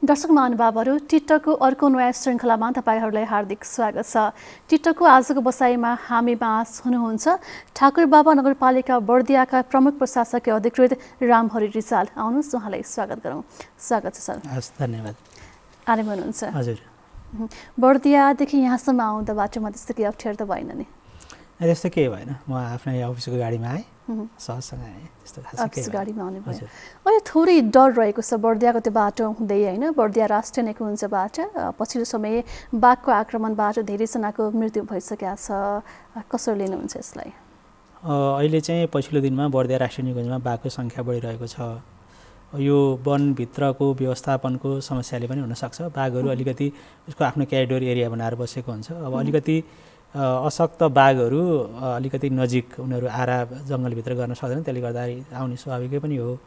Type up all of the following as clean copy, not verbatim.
दर्शक महानुभावहरू टिकटकको अर्को नयाँ श्रृङ्खलामा तपाईहरूलाई हार्दिक स्वागत छ। टिकटकको आजको बसाइमा हामीमाझ हुनुहुन्छ ठाकुरबाबा नगरपालिका बर्दियाका प्रमुख प्रशासकीय अधिकृत रामहरि रिजाल। आउनुहोस् उहाँलाई स्वागत गरौँ। स्वागत छ सर। हस्, धन्यवाद। आराम हुनुहुन्छ? हजुर। बर्दियादेखि यहाँसम्म आउँदा बाटोमा त्यस्तो केही अप्ठ्यारो त भएन नि? त्यस्तो केही भएन, म आफ्नै अफिसको गाडीमा आएँ, सहजसँग आएँ, त्यस्तो खास केही अफिस गाडीमा आउने भयो। हजुर। अहिले थोरै डर रहेको छ बर्दियाको त्यो बाटो हुँदै, होइन? बर्दिया राष्ट्रिय निकुञ्जबाट पछिल्लो समय बाघको आक्रमणबाट धेरैजनाको मृत्यु भइसकेको छ। कसरी लिनुहुन्छ यसलाई? अहिले चाहिँ पछिल्लो दिनमा बर्दिया राष्ट्रिय निकुञ्जमा बाघको सङ्ख्या बढिरहेको छ। यो वनभित्रको व्यवस्थापनको समस्याले पनि हुनसक्छ। बाघहरू अलिकति उसको आफ्नो क्यारिडोर एरिया बनाएर बसेको हुन्छ। अब अलिकति अशक्त बाघहरू अलिकति नजिक उनीहरू आरा जङ्गलभित्र गर्न सक्दैन, त्यसले गर्दा आउने स्वाभाविकै पनि हो।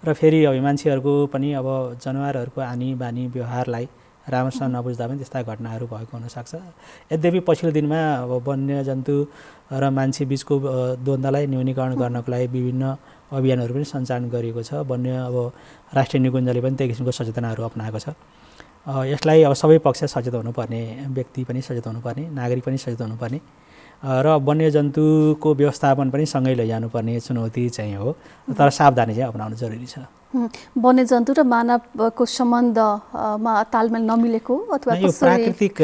र फेरि अब मान्छेहरूको पनि अब जनावरहरूको आनी बानी व्यवहारलाई राम्रोसँग नबुझ्दा पनि त्यस्ता घटनाहरू भएको हुनसक्छ। यद्यपि पछिल्लो दिनमा अब वन्यजन्तु र मान्छे बिचको द्वन्द्वलाई न्यूनीकरण गर्नको लागि विभिन्न अभियानहरू पनि सञ्चालन गरिएको छ। अब राष्ट्रिय निकुञ्जले पनि त्यही किसिमको सचेतनाहरू अपनाएको छ। यसलाई अब सबै पक्ष सचेत हुनुपर्ने, व्यक्ति पनि सचेत हुनुपर्ने, नागरिक पनि सचेत हुनुपर्ने र वन्यजन्तुको व्यवस्थापन पनि सँगै लैजानुपर्ने चुनौती चाहिँ हो। तर सावधानी चाहिँ अपनाउनु जरुरी छ। वन्यजन्तु र मानवको सम्बन्धमा तालमेल नमिलेको अथवा यो प्राकृतिक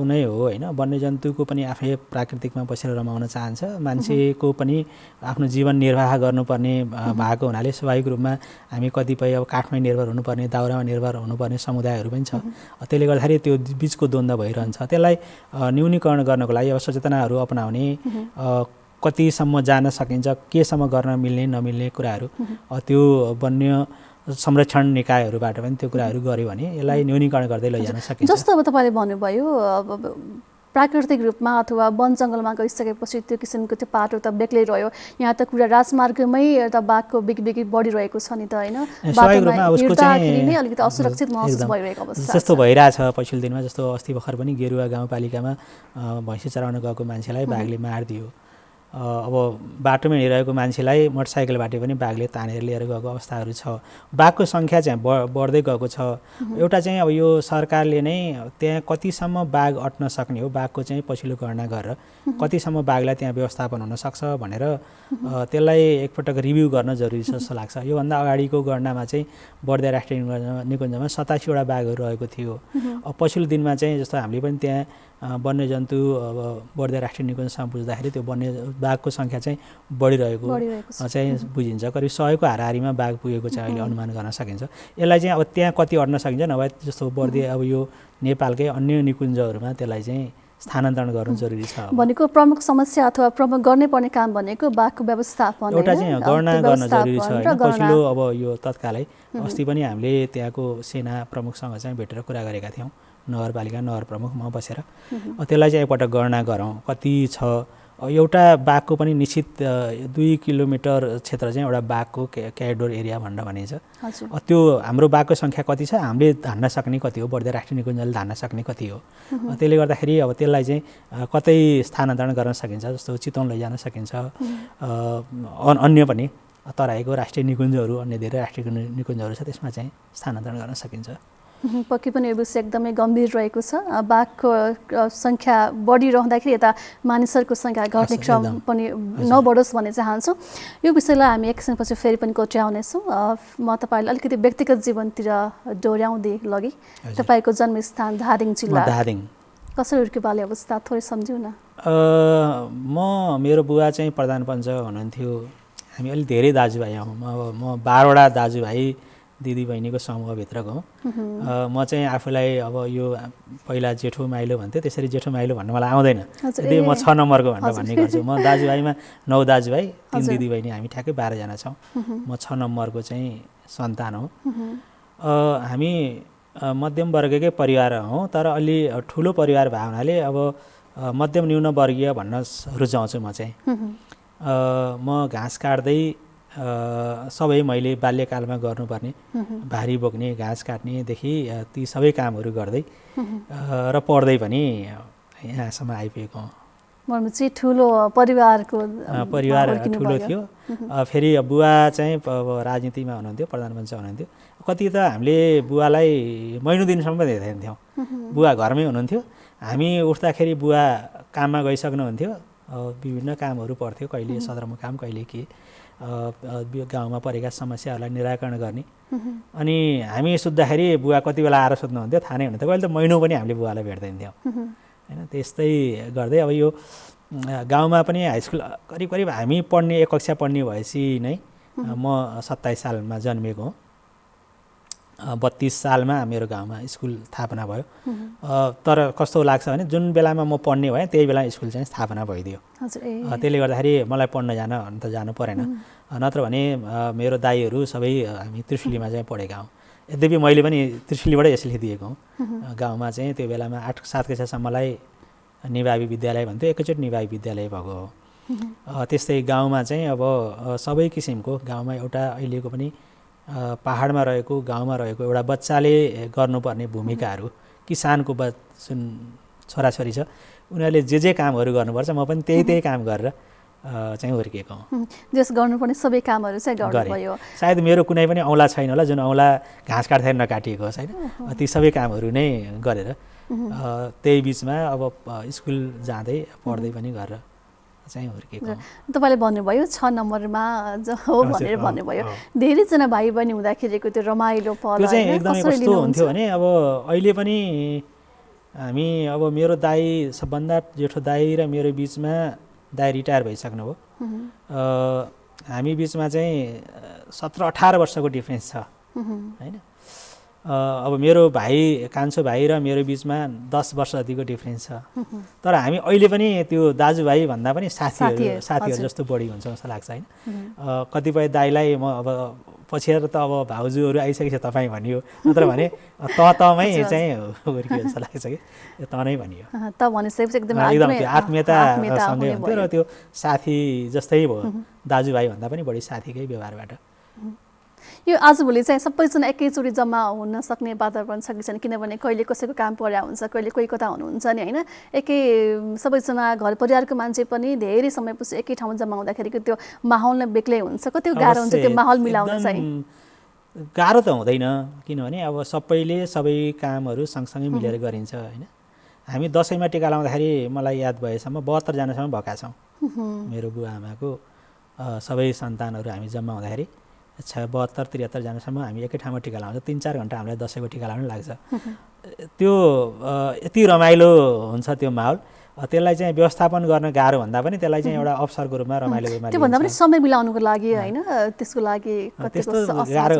नै हो, होइन? वन्यजन्तुको पनि आफै प्राकृतिकमा बसेर रमाउन चाहन्छ। मान्छेको पनि आफ्नो जीवन निर्वाह गर्नुपर्ने भएको हुनाले स्वाभाविक रूपमा हामी कतिपय अब काठमै निर्भर हुनुपर्ने, दाउरामा निर्भर हुनुपर्ने समुदायहरू पनि छ। त्यसले गर्दाखेरि त्यो बिचको द्वन्द्व भइरहन्छ। त्यसलाई न्यूनीकरण गर्नको लागि अब सचेतनाहरू अपनाउने, कतिसम्म जान सकिन्छ, केसम्म गर्न मिल्ने नमिल्ने कुराहरू त्यो वन्य संरक्षण निकायहरूबाट पनि त्यो कुराहरू गऱ्यो भने यसलाई न्यूनीकरण गर्दै लैजान सकिन्छ। जस्तो अब तपाईँले भन्नुभयो प्राकृतिक रूपमा अथवा वन जङ्गलमा गइसकेपछि त्यो किसिमको त्यो पाटो त बेग्लै रह्यो। यहाँ त कुरा राजमार्गमै त बाघको बिगी बढिरहेको छ नि त, होइन? बाटोमा हिँड्दाखेरि नै अलिकति असुरक्षित महसुस भइरहेको अवस्था जस्तो भइरहेछ पछिल्लो दिनमा। जस्तो अस्ति भर्खर पनि गेरुवा गाउँपालिकामा भैँसी चराउन गएको मान्छेलाई बाघले मारिदियो। अब बाटोमा हिँडिरहेको मान्छेलाई मोटरसाइकलबाट पनि बाघले तानेर लिएर गएको अवस्थाहरू छ। बाघको सङ्ख्या चाहिँ बढ्दै गएको छ। एउटा चाहिँ अब यो सरकारले नै त्यहाँ कतिसम्म बाघ अट्न सक्ने हो, बाघको चाहिँ पछिल्लो गणना गरेर कतिसम्म बाघलाई त्यहाँ व्यवस्थापन हुनसक्छ भनेर त्यसलाई एकपटक रिभ्यू गर्न जरुरी छ जस्तो लाग्छ। योभन्दा अगाडिको गणनामा चाहिँ बर्दिया राष्ट्रिय निकुञ्जमा 87वटा बाघहरू रहेको थियो। अब पछिल्लो दिनमा चाहिँ जस्तो हामीले पनि त्यहाँ वन्यजन्तु अब बर्दिया राष्ट्रिय निकुञ्जसँग बुझ्दाखेरि त्यो बाघको सङ्ख्या चाहिँ बढिरहेको चाहिँ बुझिन्छ। करिब 100को हाराहारीमा बाघ पुगेको चाहिँ अहिले अनुमान गर्न सकिन्छ। यसलाई चाहिँ अब त्यहाँ कति अट्न सकिन्छ, नभए जस्तो बर्दिया अब यो नेपालकै अन्य निकुञ्जहरूमा त्यसलाई चाहिँ स्थानान्तरण गर्नु जरुरी छ। भनेको प्रमुख समस्या अथवा प्रमुख गर्नै पर्ने काम भनेको बाघको व्यवस्थापन, एउटा चाहिँ गणना गर्न जरुरी छ। पछिल्लो अब यो तत्कालै अस्ति पनि हामीले त्यहाँको सेना प्रमुखसँग चाहिँ भेटेर कुरा गरेका थियौँ, नगरपालिका नगर प्रमुख म बसेर। त्यसलाई चाहिँ एकपटक गणना गरौँ कति छ। एउटा बाघको पनि निश्चित 2 किलोमिटर क्षेत्र चाहिँ एउटा बाघको क्यारिडोर एरिया भनेर भनिन्छ। त्यो हाम्रो बाघको सङ्ख्या कति छ, हामीले धान्न सक्ने कति हो, बर्दिया राष्ट्रिय निकुञ्जले धान्न सक्ने कति हो। त्यसले गर्दाखेरि अब त्यसलाई चाहिँ कतै स्थानान्तरण गर्न सकिन्छ, जस्तो चितवन लैजान सकिन्छ। अन्य पनि तराईको राष्ट्रिय निकुञ्जहरू, अन्य धेरै राष्ट्रिय निकुञ्जहरू छ, त्यसमा चाहिँ स्थानान्तरण गर्न सकिन्छ। पक्कै पनि यो विषय एकदमै गम्भीर रहेको छ। बाघको सङ्ख्या बढिरहँदाखेरि यता मानिसहरूको सङ्ख्या घट्ने क्रम पनि नबढोस् भन्ने चाहन्छु। यो विषयलाई हामी एकछिनपछि फेरि पनि कोट्याउनेछौँ। म तपाईँलाई अलिकति व्यक्तिगत जीवनतिर डोर्याउँदै लगेँ। तपाईँको जन्मस्थान धादिङ जिल्ला, कसरी हुर्क्यो बाल्य अवस्था थोरै सम्झिउँ न। मेरो बुवा चाहिँ प्रधान पञ्च हुनुहुन्थ्यो। हामी अलिक धेरै दाजुभाइ हौँ। म 12वटा दाजुभाइ दिदीबहिनीको समूहभित्रको हुँ। म चाहिँ आफूलाई अब यो पहिला जेठो माइलो भन्थ्यो, त्यसरी जेठो माइलो भन्नु मलाई आउँदैन। यदि म 6 नम्बरको भनेर भन्ने गर्छु। म दाजुभाइमा 9 दाजुभाइ 3 दिदीबहिनी, हामी ठ्याक्कै 12 जना छौँ। म 6 नम्बरको चाहिँ सन्तान हो। हामी मध्यम वर्गकै परिवार हौँ, तर अलि ठुलो परिवार भएको हुनाले अब मध्यम न्यून वर्गीय भन्न रुचाउँछु म चाहिँ। म घाँस काट्दै सबै मैले बाल्यकालमा गर्नुपर्ने भारी बोक्ने, घाँस काट्नेदेखि ती सबै कामहरू गर्दै र पढ्दै पनि यहाँसम्म आइपुगेको हुँ। ठुलो परिवार ठुलो थियो। फेरि बुवा चाहिँ अब राजनीतिमा हुनुहुन्थ्यो, प्रधानमन्त्री हुनुहुन्थ्यो। कति त हामीले बुवालाई महिनौ दिनसम्म पनि हेर्दैनथ्यौँ। बुवा घरमै हुनुहुन्थ्यो, हामी उठ्दाखेरि बुवा काममा गइसक्नुहुन्थ्यो, विभिन्न कामहरू पर्थ्यो, कहिले सदरमुकाम कहिले के गाउँमा परेका समस्याहरूलाई निराकरण गर्ने। अनि हामी सुत्दाखेरि बुवा कति बेला आएर सुत्नुहुन्थ्यो थाहा नै हुन्थ्यो, कहिले त महिनौ पनि हामीले बुवालाई भेट्दैनथ्यौँ होइन। त्यस्तै गर्दै अब यो गाउँमा पनि हाई स्कुल करिब करिब हामी पढ्ने 1 कक्षा पढ्ने भएपछि नै म 27 सालमा जन्मेको हुँ। 32 सालमा मेरो गाउँमा स्कुल स्थापना भयो। तर कस्तो लाग्छ भने जुन बेलामा म पढ्ने भएँ त्यही बेला स्कुल चाहिँ स्थापना भइदियो। त्यसले गर्दाखेरि मलाई पढ्न जानु परेन। नत्र भने मेरो दाइहरू सबै हामी त्रिशुलीमा चाहिँ पढेका हौँ। यद्यपि मैले पनि त्रिशुलीबाटै यसले दिएको हुँ। गाउँमा चाहिँ त्यो बेलामा 8-7 कक्षासम्मलाई निभावी विद्यालय भन्थ्यो, एकैचोटि निभावी विद्यालय भएको हो। त्यस्तै गाउँमा चाहिँ अब सबै किसिमको गाउँमा एउटा अहिलेको पनि पहाडमा रहेको गाउँमा रहेको एउटा बच्चाले गर्नुपर्ने भूमिकाहरू, किसानको जुन छोराछोरी छ उनीहरूले जे कामहरू गर्नुपर्छ म पनि त्यही काम गरेर चाहिँ हुर्किएको हुँ। जस गर्नुपर्ने सबै कामहरू चाहिँ गर्नुभयो। सायद मेरो कुनै पनि औँला छैन होला जुन औँला घाँस काट्दाखेरि नकाटिएको छैन, ती सबै कामहरू नै गरेर त्यही बिचमा अब स्कुल जाँदै पढ्दै पनि गरेर चाहिँ हुर्किएको। तपाईँले भन्नुभयो 6 नम्बरमा हो भनेर भन्नुभयो। धेरैजना भाइ बहिनी हुँदाखेरिको त्यो रमाइलो पल त्यो चाहिँ एकदमै कस्तो हुन्थ्यो भने अब अहिले पनि हामी अब मेरो दाइ सबभन्दा जेठो दाइ र मेरो बिचमा दाइ रिटायर भइसक्नुभयो। हामी बिचमा चाहिँ 17-18 वर्षको डिफ्रेन्स छ होइन। अब मेरो भाइ कान्छो भाइ र मेरो बिचमा 10 वर्ष जतिको डिफ्रेन्स छ। तर हामी अहिले पनि त्यो दाजुभाइ भन्दा पनि साथीहरू जस्तो बढी हुन्छ जस्तो लाग्छ होइन। कतिपय दाइलाई म अब पछिएर त अब भाउजूहरू आइसकेछ तपाईँ भनियो, नत्र भने तमै चाहिँ हुर्कियो जस्तो लाग्छ कि त नै भनियो। त भनेपछि एकदम आत्मीयतासँगै हुन्थ्यो र त्यो साथी जस्तै भयो, दाजुभाइ भन्दा पनि बढी साथीकै व्यवहारबाट। यो आजभोलि चाहिँ सबैजना एकैचोटि जम्मा हुन सक्ने वातावरण छ कि छैन? किनभने कहिले कसैको काम पर्या हुन्छ, कहिले कोही कता हुनुहुन्छ नि होइन। सबैजना घर परिवारको मान्छे पनि धेरै समयपछि एकै ठाउँमा जम्मा हुँदाखेरिको त्यो माहौल नै बेग्लै हुन्छ। कति गाह्रो हुन्छ त्यो माहौल मिलाउन चाहिँ? गाह्रो त हुँदैन, किनभने अब सबैले सबै कामहरू सँगसँगै मिलेर गरिन्छ होइन। हामी दसैँमा टिका लाउँदाखेरि मलाई याद भएसम्म 72 जनासम्म भएका छौँ। मेरो बुवा आमाको सबै सन्तानहरू हामी जम्मा हुँदाखेरि 72-73 जनासम्म हामी एकै ठाउँमा टिका लाउँछ। 3-4 घन्टा हामीलाई दसैँको टिका लाउन लाग्छ। त्यो यति रमाइलो हुन्छ त्यो माहौल। त्यसलाई चाहिँ व्यवस्थापन गर्न गाह्रो भन्दा पनि त्यसलाई चाहिँ एउटा अवसरको रूपमा रमाइलो रूपमा त्यो भन्दा पनि समय मिलाउनुको लागि होइन, त्यसको लागि त्यस्तो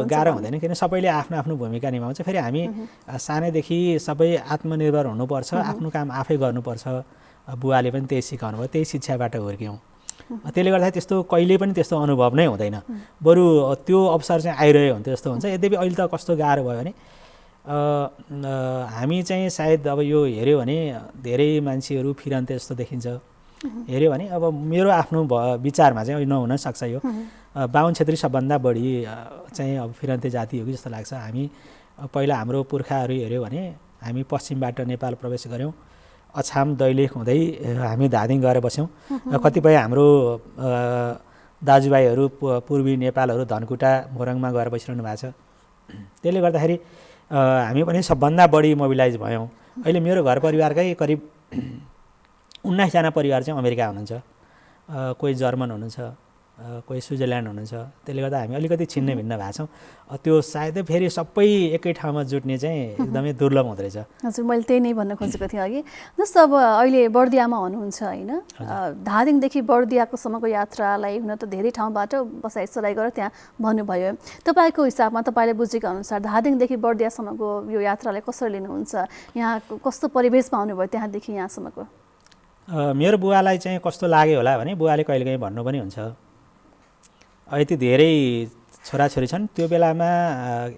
गाह्रो हुँदैन, किन सबैले आफ्नो आफ्नो भूमिका निभाउँछ। फेरि हामी सानैदेखि सबै आत्मनिर्भर हुनुपर्छ, आफ्नो काम आफै गर्नुपर्छ। बुवाले पनि त्यही सिकाउनु भयो, त्यही शिक्षाबाट हुर्क्यौँ। त्यसले गर्दाखेरि त्यस्तो कहिले पनि त्यस्तो अनुभव नै हुँदैन, बरु त्यो अवसर चाहिँ आइरहेको हुन्थ्यो जस्तो हुन्छ। यद्यपि अहिले त कस्तो गाह्रो भयो भने हामी चाहिँ सायद अब यो हेऱ्यो भने धेरै मान्छेहरू फिरन्ते जस्तो देखिन्छ। हेऱ्यो भने अब मेरो आफ्नो विचारमा चाहिँ नहुन सक्छ यो। बाहुन क्षेत्री सबभन्दा बढी चाहिँ अब फिरन्ते जाति हो कि जस्तो लाग्छ। हामी पहिला हाम्रो पुर्खाहरू हेऱ्यो भने हामी पश्चिमबाट नेपाल प्रवेश गऱ्यौँ, अछाम दैलेख हुँदै हामी धादिङ गएर बस्यौँ। कतिपय हाम्रो दाजुभाइहरू पूर्वी नेपालहरू धनकुटा मोरङमा गएर बसिरहनु भएको छ। त्यसले गर्दाखेरि हामी पनि सबभन्दा बढी मोबिलाइज भयौँ। अहिले मेरो घर परिवारकै करिब 19 जना परिवार चाहिँ अमेरिका हुनुहुन्छ, कोही जर्मन हुनुहुन्छ, कोही स्विजरल्यान्ड हुनुहुन्छ। त्यसले गर्दा हामी अलिकति छिन्न भिन्न भएको छौँ। त्यो सायदै फेरि सबै एकै ठाउँमा जुट्ने चाहिँ एकदमै दुर्लभ हुँदो रहेछ। हजुर, मैले त्यही नै भन्न खोजेको थिएँ अघि। जस्तो अब अहिले बर्दियामा हुनुहुन्छ होइन, धादिङदेखि बर्दियाकोसम्मको यात्रालाई हुन त धेरै ठाउँबाट बसाइसराई गरेर त्यहाँ भन्नुभयो। तपाईँको हिसाबमा तपाईँले बुझेको अनुसार धादिङदेखि बर्दियासम्मको यो यात्रालाई कसरी लिनुहुन्छ? यहाँ कस्तो परिवेशमा आउनुभयो त्यहाँदेखि यहाँसम्मको? मेरो बुवालाई चाहिँ कस्तो लाग्यो होला भने बुवाले कहिलेकाहीँ भन्नु पनि हुन्छ, यति धेरै छोराछोरी छन्। त्यो बेलामा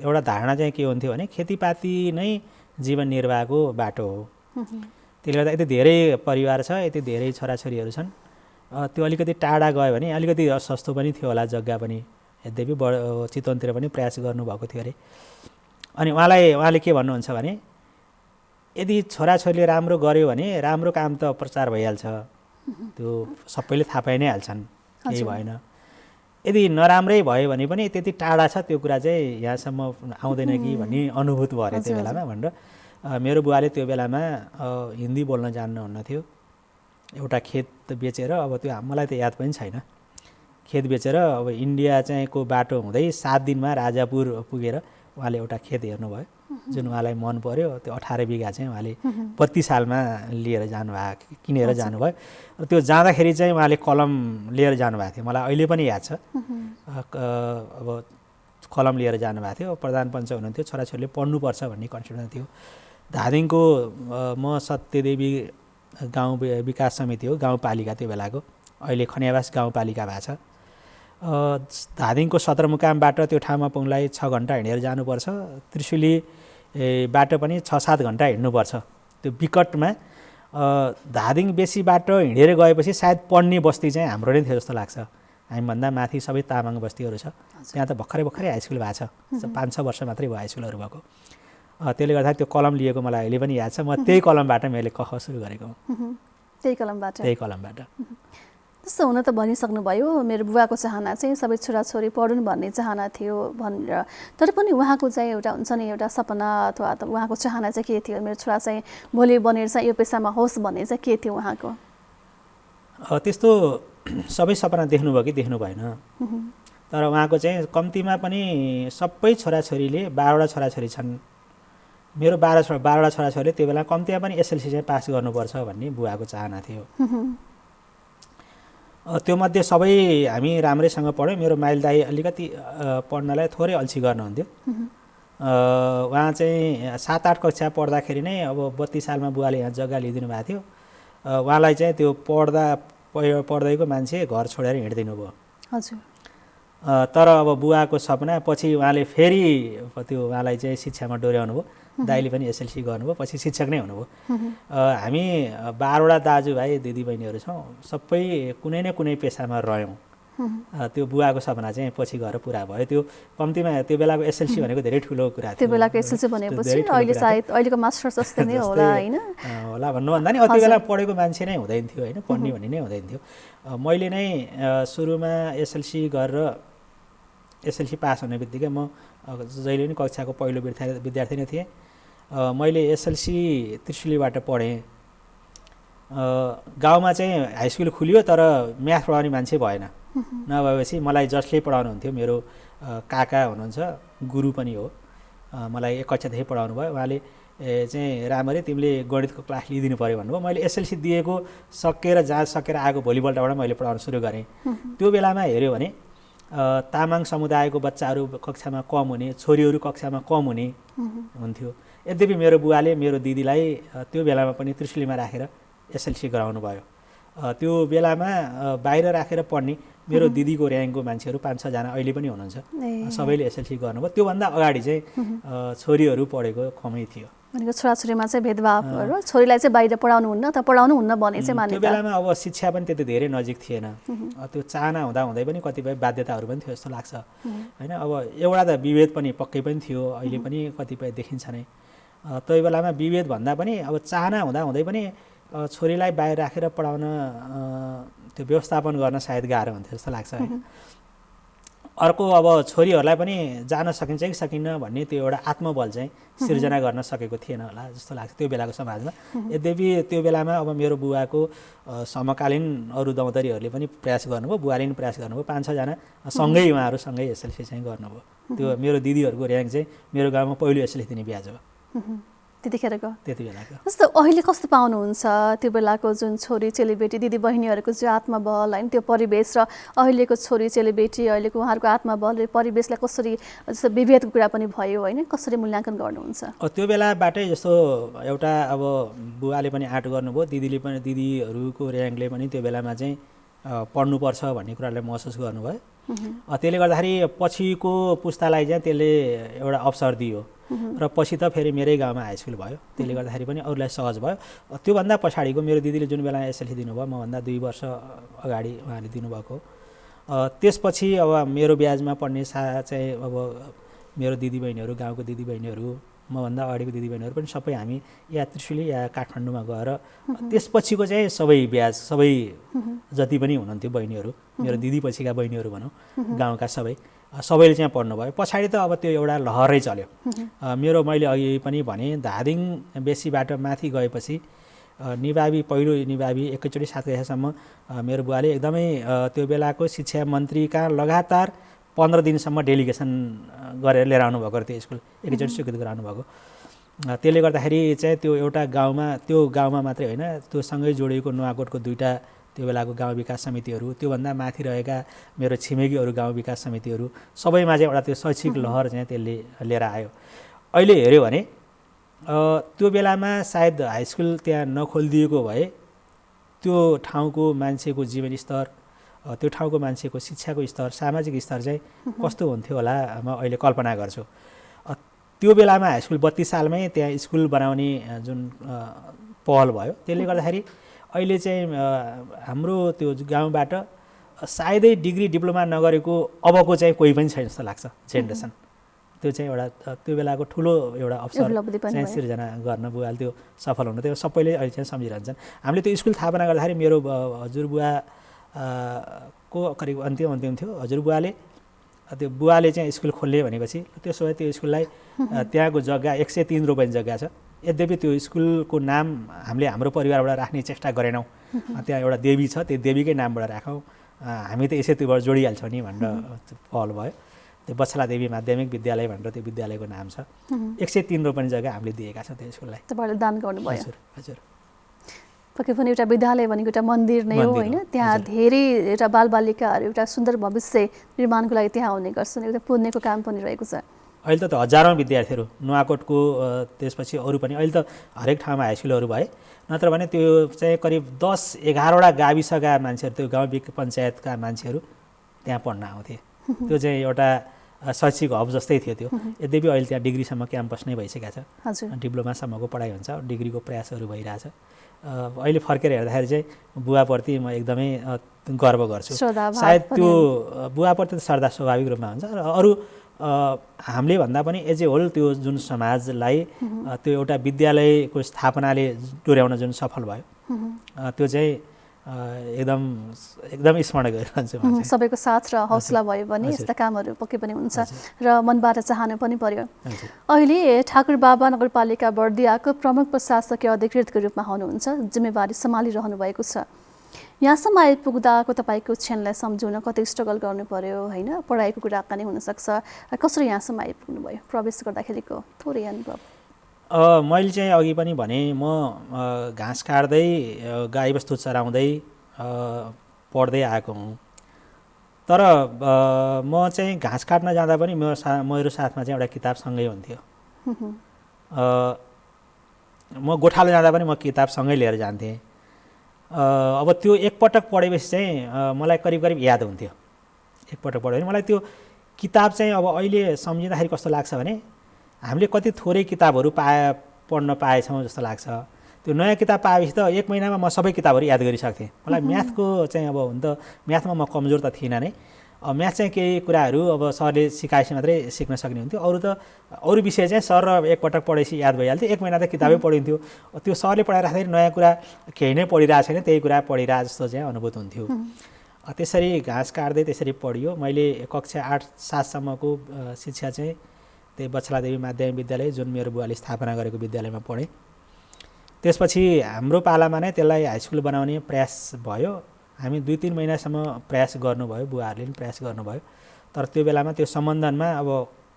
एउटा धारणा चाहिँ के हुन्थ्यो भने खेतीपाती नै जीवन निर्वाहको बाटो हो। त्यसले गर्दा यति धेरै परिवार छ, यति धेरै छोराछोरीहरू छन्, त्यो अलिकति टाढा गयो भने अलिकति सस्तो पनि थियो होला जग्गा पनि। यद्यपि चितवनतिर पनि प्रयास गर्नुभएको थियो अरे। अनि उहाँले के भन्नुहुन्छ भने यदि छोराछोरीले राम्रो गर्यो भने राम्रो काम त प्रचार भइहाल्छ, त्यो सबैले थाहा पाइ नै हाल्छन्, केही भएन। यदि नराम्रै भयो भने पनि त्यति टाढा छ त्यो कुरा चाहिँ यहाँसम्म आउँदैन कि भन्ने अनुभूत भयो अरे त्यो बेलामा भनेर मेरो बुवाले त्यो बेलामा हिन्दी बोल्न जान्नुहुन्न थियो। एउटा खेत बेचेर अब त्यो मलाई त याद पनि छैन, खेत बेचेर अब इन्डिया चाहिँ को बाटो हुँदै 7 दिनमा राजापुर पुगेर उहाँले एउटा खेत हेर्नुभयो जुन उहाँलाई मन पर्यो। त्यो 18 बिघा चाहिँ उहाँले 32 सालमा लिएर जानुभयो, किनेर जानुभयो। र त्यो जाँदाखेरि चाहिँ उहाँले कलम लिएर जानुभएको थियो, मलाई अहिले पनि याद छ। अब कलम लिएर जानुभएको थियो, प्रधान पञ्च हुनुहुन्थ्यो, छोराछोरीले पढ्नुपर्छ भन्ने कन्सेप्ट थियो। धादिङको म सत्यदेवी गाउँ विकास समिति हो, गाउँपालिका त्यो बेलाको, अहिले खनियावास गाउँपालिका भएको छ। धादिङको सदरमुकामबाट त्यो ठाउँमा पुग्नलाई 6 घन्टा हिँडेर जानुपर्छ। त्रिशुली बाटो पनि 6-7 घन्टा हिँड्नुपर्छ। त्यो विकटमा धादिङ बेसी बाटो हिँडेर गएपछि सायद पढ्ने बस्ती चाहिँ हाम्रो नै थियो जस्तो लाग्छ। हामीभन्दा माथि सबै तामाङ बस्तीहरू छ, त्यहाँ त भर्खरै हाइस्कुल भएको छ, 5-6 वर्ष मात्रै भयो हाइस्कुलहरू भएको। त्यसले गर्दा त्यो कलम लिएको मलाई अहिले पनि याद छ। म त्यही कलमबाट मैले क ख सुरु गरेको हुँ। त्यही कलमबाट जस्तो हुन त भनिसक्नुभयो, मेरो बुवाको चाहना चाहिँ सबै छोराछोरी पढुन् भन्ने चाहना थियो भनेर, तर पनि उहाँको चाहिँ एउटा हुन्छ नि एउटा सपना अथवा उहाँको चाहना चाहिँ के थियो, मेरो छोरा चाहिँ भोलि बनेर चाहिँ यो पेसामा होस् भन्ने चाहिँ के थियो उहाँको? त्यस्तो सबै सपना देख्नुभयो कि देख्नु भएन, तर उहाँको चाहिँ कम्तीमा पनि सबै छोराछोरीले 12वटा छोराछोरी छन्। मेरो 12वटा छोराछोरीले त्यो बेला कम्तीमा पनि एसएलसी चाहिँ पास गर्नुपर्छ भन्ने बुवाको चाहना थियो। त्योमध्ये सबै हामी राम्रैसँग पढ्यौँ। मेरो माइल दाई अलिकति पढ्नलाई थोरै अल्छी गर्नुहुन्थ्यो। उहाँ चाहिँ 7-8 कक्षा पढ्दाखेरि नै अब 32 सालमा बुवाले यहाँ जग्गा लिइदिनु भएको थियो। उहाँलाई चाहिँ त्यो पढ्दैको मान्छे घर छोडेर हिँडिदिनु भयो। हजुर। तर अब बुवाको सपना पछि उहाँले फेरि त्यो उहाँलाई चाहिँ शिक्षामा डोर्याउनु भयो। दाइले पनि एसएलसी गर्नुभयो, पछि शिक्षक नै हुनुभयो। हामी 12वटा दाजुभाइ दिदीबहिनीहरू छौँ, सबै कुनै न कुनै पेसामा रह्यौँ। त्यो बुवाको सपना चाहिँ पछि गएर पुरा भयो। त्यो कम्तीमा त्यो बेलाको एसएलसी भनेको धेरै ठुलो कुरा थियो। त्यो बेलाको एसएलसी भनेपछि अहिले सायद अहिलेको मास्टर्स जस्तै नै होला हैन? होला भन्नुभन्दा नि त्यो बेला पढेको मान्छे नै हुँदैन थियो हैन, पढ्ने भन्ने नै हुँदैन थियो। मैले नै सुरुमा एसएलसी गरेर एसएलसी पास हुने बित्तिकै म जहिले पनि कक्षाको पहिलो विद्यार्थी नै थिएँ। मैले एसएलसी त्रिशुलीबाट पढेँ। गाउँमा चाहिँ हाइस्कुल खुल्यो तर म्याथ पढाउने मान्छे भएन। नभएपछि मलाई जसले पढाउनुहुन्थ्यो मेरो काका हुनुहुन्छ, गुरु पनि हो, मलाई 1 कक्षादेखि पढाउनु भयो। उहाँले चाहिँ राम्ररी तिमीले गणितको क्लास लिइदिनु पऱ्यो भन्नुभयो। मैले एसएलसी दिएको जहाँ सकेर आएको भोलिपल्टबाट मैले पढाउन सुरु गरेँ। त्यो बेलामा हेऱ्यो भने तामाङ समुदायको बच्चाहरू कक्षामा कम हुने, छोरीहरू कक्षामा कम हुने हुन्थ्यो। यद्यपि मेरो बुवाले मेरो दिदीलाई त्यो बेलामा पनि त्रिशुलीमा राखेर एसएलसी गराउनु भयो। त्यो बेलामा बाहिर राखेर पढ्ने मेरो दिदीको र्याङ्कको मान्छेहरू 5-6 जना अहिले पनि हुनुहुन्छ, सबैले एसएलसी गर्नुभयो। त्योभन्दा अगाडि चाहिँ छोरीहरू पढेको कमै थियो। भनेको छोराछोरीमा चाहिँ भेदभाव र छोरीलाई चाहिँ बाहिर पढाउनु हुन्न त पढाउनु हुन्न भन्ने चाहिँ मान्यता। त्यो बेलामा अब शिक्षा पनि त्यति धेरै नजिक थिएन। त्यो चाहना हुँदै पनि कतिपय बाध्यताहरू पनि थियो जस्तो लाग्छ हैन। अब एउटा त विभेद पनि पक्कै पनि थियो, अहिले पनि कतिपय देखिन्छ नै। त्यो बेलामा विभेद भन्दा पनि अब चाहना हुँदै पनि छोरीलाई बाहिर राखेर पढाउन त्यो व्यवस्थापन गर्न सायद गाह्रो हुन्थ्यो जस्तो लाग्छ हैन। अर्को अब छोरीहरूलाई पनि जान सकिन्छ कि सकिन्न भन्ने त्यो एउटा आत्मबल चाहिँ सिर्जना गर्न सकेको थिएन होला जस्तो लाग्छ त्यो बेलाको समाजमा। यद्यपि त्यो बेलामा अब मेरो बुवाको समकालीन अरू दौतरीहरूले पनि प्रयास गर्नुभयो, बुवाले पनि प्रयास गर्नुभयो। 5-6 जना सँगै उहाँहरू सँगै एसएलसी चाहिँ गर्नुभयो। त्यो मेरो दिदीहरूको र्याङ्क चाहिँ मेरो गाउँमा पहिलो एसएलसी दिने ब्याज हो त्यतिखेरको। त्यति बेलाको जस्तो अहिले कस्तो पाउनुहुन्छ त्यो बेलाको जुन छोरी चेलीबेटी दिदी बहिनीहरूको जो आत्मबल होइन, त्यो परिवेश र अहिलेको छोरी चेलीबेटी अहिलेको उहाँहरूको आत्मबल र परिवेशलाई कसरी, जस्तो विभेदको कुरा पनि भयो होइन, कसरी मूल्याङ्कन गर्नुहुन्छ? त्यो बेलाबाटै जस्तो एउटा अब बुवाले पनि आँट गर्नुभयो, दिदीहरूको र्याङ्कले पनि त्यो बेलामा चाहिँ पढ्नुपर्छ भन्ने कुरालाई महसुस गर्नुभयो। त्यसले गर्दाखेरि पछिको पुस्तालाई चाहिँ त्यसले एउटा अवसर दियो र पछि त फेरि मेरै गाउँमा हाइस्कुल भयो। त्यसले गर्दाखेरि पनि अरूलाई सहज भयो। त्योभन्दा पछाडिको मेरो दिदीले जुन बेला एसएलसी दिनुभयो मभन्दा 2 वर्ष अगाडि उहाँले दिनुभएको। त्यसपछि अब मेरो ब्याजमा पढ्ने चाहिँ अब मेरो दिदीबहिनीहरू, गाउँको दिदीबहिनीहरू मभन्दा अगाडिको दिदीबहिनीहरू पनि सबै हामी या त्रिशुली या काठमाडौँमा गएर त्यसपछिको चाहिँ सबै ब्याज सबै जति पनि हुनुहुन्थ्यो बहिनीहरू मेरो दिदीपछिका बहिनीहरू भनौँ गाउँका सबैले चाहिँ पढ्नुभयो। पछाडि त अब त्यो एउटा लहरै चल्यो। मैले अघि पनि भने धादिङ बेसीबाट माथि गएपछि निभावी पहिलो निभावी एकैचोटि 7 कक्षासम्म मेरो बुवाले एकदमै त्यो बेलाको शिक्षा मन्त्री कहाँ लगातार 15 दिनसम्म डेलिगेसन गरेर लिएर आउनुभएको त्यो स्कुल एकैचोटि स्वीकृत गराउनु भएको। त्यसले गर्दाखेरि चाहिँ त्यो एउटा गाउँमा त्यो गाउँमा मात्रै होइन त्यो सँगै जोडिएको नुवाकोटको 2टा त्यो बेलाको गाउँ विकास समितिहरू त्योभन्दा माथि रहेका मेरो छिमेकीहरू गाउँ विकास समितिहरू सबैमा चाहिँ एउटा त्यो शैक्षिक लहर चाहिँ त्यसले लिएर आयो। अहिले हेऱ्यो भने त्यो बेलामा सायद हाई स्कुल त्यहाँ नखोलिदिएको भए त्यो ठाउँको मान्छेको जीवनस्तर त्यो ठाउँको मान्छेको शिक्षाको स्तर सामाजिक स्तर चाहिँ कस्तो हुन्थ्यो होला म अहिले कल्पना गर्छु। त्यो बेलामा हाई स्कुल 32 सालमै त्यहाँ स्कुल बनाउने जुन पहल भयो त्यसले गर्दाखेरि अहिले चाहिँ हाम्रो त्यो गाउँबाट सायदै डिग्री डिप्लोमा नगरेको अबको चाहिँ कोही पनि छैन जस्तो लाग्छ जेनेरेसन। त्यो चाहिँ एउटा त्यो बेलाको ठुलो एउटा अवसर चाहिँ सिर्जना गर्न बुवाले त्यो सफल हुनु त्यो सबैले अहिले चाहिँ सम्झिरहन्छन्। हामीले त्यो स्कुल स्थापना गर्दाखेरि मेरो हजुरबुवा को करिब अन्तिम थियो। हजुरबुवाले त्यो बुवाले चाहिँ स्कुल खोल्ने भनेपछि त्यसो भए त्यो स्कुललाई त्यहाँको जग्गा 103 रोपनी जग्गा छ। यद्यपि त्यो स्कुलको नाम हामीले हाम्रो परिवारबाट राख्ने चेष्टा गरेनौँ। त्यहाँ एउटा देवी छ त्यो देवीकै नामबाट राखौँ हामी त यसै त्योबाट जोडिहाल्छौँ नि भनेर पहल भयो। त्यो बछला देवी माध्यमिक विद्यालय भनेर त्यो विद्यालयको नाम छ। 103 रोपनी जग्गा हामीले दिएका छौँ त्यो स्कुललाई। तपाईँले दान गर्नुभयो? हजुर हजुर। पक्कै पनि एउटा विद्यालय भनेको एउटा मन्दिर नै हो होइन। त्यहाँ धेरै एउटा बालबालिकाहरू एउटा सुन्दर भविष्य निर्माणको लागि त्यहाँ आउने गर्छन्। एउटा पुण्यको काम पनि रहेको छ। अहिले त हजारौँ विद्यार्थीहरू नुवाकोटको त्यसपछि अरू पनि अहिले त हरेक ठाउँमा हाई स्कुलहरू भए। नत्र भने त्यो चाहिँ करिब 10-11वटा गाविसका मान्छेहरू त्यो गाउँ पञ्चायतका मान्छेहरू त्यहाँ पढ्न आउँथे। त्यो चाहिँ एउटा शैक्षिक हब जस्तै थियो त्यो। यद्यपि अहिले त्यहाँ डिग्रीसम्म क्याम्पस नै भइसकेको छ। डिप्लोमासम्मको पढाइ हुन्छ डिग्रीको प्रयासहरू भइरहेछ। अहिले फर्केर हेर्दाखेरि चाहिँ बुवाप्रति म एकदमै गर्व गर्छु। सायद त्यो बुवाप्रति त श्रद्धा स्वाभाविक रूपमा हुन्छ र अरू हामीले भन्दा पनि एज ए होल त्यो जुन समाजलाई त्यो एउटा विद्यालयको स्थापनाले डोर्याउन जुन सफल भयो त्यो चाहिँ एकदम स्मरण गरिरहन्छु। सबैको साथ र हौसला भयो भने यस्ता कामहरू पक्कै पनि हुन्छ र मनबाट चाहनु पनि पर्यो। अहिले ठाकुर बाबा नगरपालिका बर्दियाको प्रमुख प्रशासकीय अधिकृतको रूपमा हुनुहुन्छ, जिम्मेवारी सम्हालिरहनु भएको छ। यहाँसम्म आइपुग्दाको तपाईँको क्षणलाई सम्झाउन कतै स्ट्रगल गर्नु पर्यो होइन, पढाइको कुरा पनि हुनसक्छ, कसरी यहाँसम्म आइपुग्नु भयो, प्रवेश गर्दाखेरिको थोरै अनुभव? मैले चाहिँ अघि पनि भने म घाँस काट्दै गाईबस्तु चराउँदै पढ्दै आएको हुँ। तर म चाहिँ घाँस काट्न जाँदा पनि मेरो साथमा चाहिँ एउटा किताब सँगै हुन्थ्यो। म गोठालो जाँदा पनि म किताब सँगै लिएर जान्थेँ। अब त्यो एकपटक पढेपछि चाहिँ मलाई करिब याद हुन्थ्यो। एकपटक पढ्यो भने मलाई त्यो किताब चाहिँ अब अहिले सम्झिँदाखेरि कस्तो लाग्छ भने हामीले कति थोरै किताबहरू पढ्न पाएछौँ जस्तो लाग्छ। त्यो नयाँ किताब पाएपछि त 1 महिनामा म सबै किताबहरू याद गरिसक्थेँ। मलाई म्याथको चाहिँ अब हुन त म्याथमा म कमजोर त थिइनँ नै। म्याथ चाहिँ केही कुराहरू अब सरले सिकाएपछि मात्रै सिक्न सक्ने हुन्थ्यो। अरू विषय चाहिँ सर र एकपटक पढेपछि याद भइहाल्थ्यो। 1 महिना त किताबै पढिन्थ्यो। त्यो सरले पढाइराख्दाखेरि नयाँ कुरा केही नै पढिरहेको छैन, त्यही कुरा पढिरहेको जस्तो चाहिँ अनुभूत हुन्थ्यो। त्यसरी घाँस काट्दै त्यसरी पढियो। मैले कक्षा 8-7 सम्मको शिक्षा चाहिँ त्यही बछलादेवी माध्यमिक विद्यालय जुन मेरो बुवाले स्थापना गरेको विद्यालयमा पढेँ। त्यसपछि हाम्रो पालामा नै त्यसलाई हाई स्कुल बनाउने प्रयास भयो। हामी 2-3 महिनासम्म प्रयास गर्नुभयो, बुवाहरूले पनि प्रयास गर्नुभयो। तर त्यो बेलामा त्यो सम्बन्धनमा अब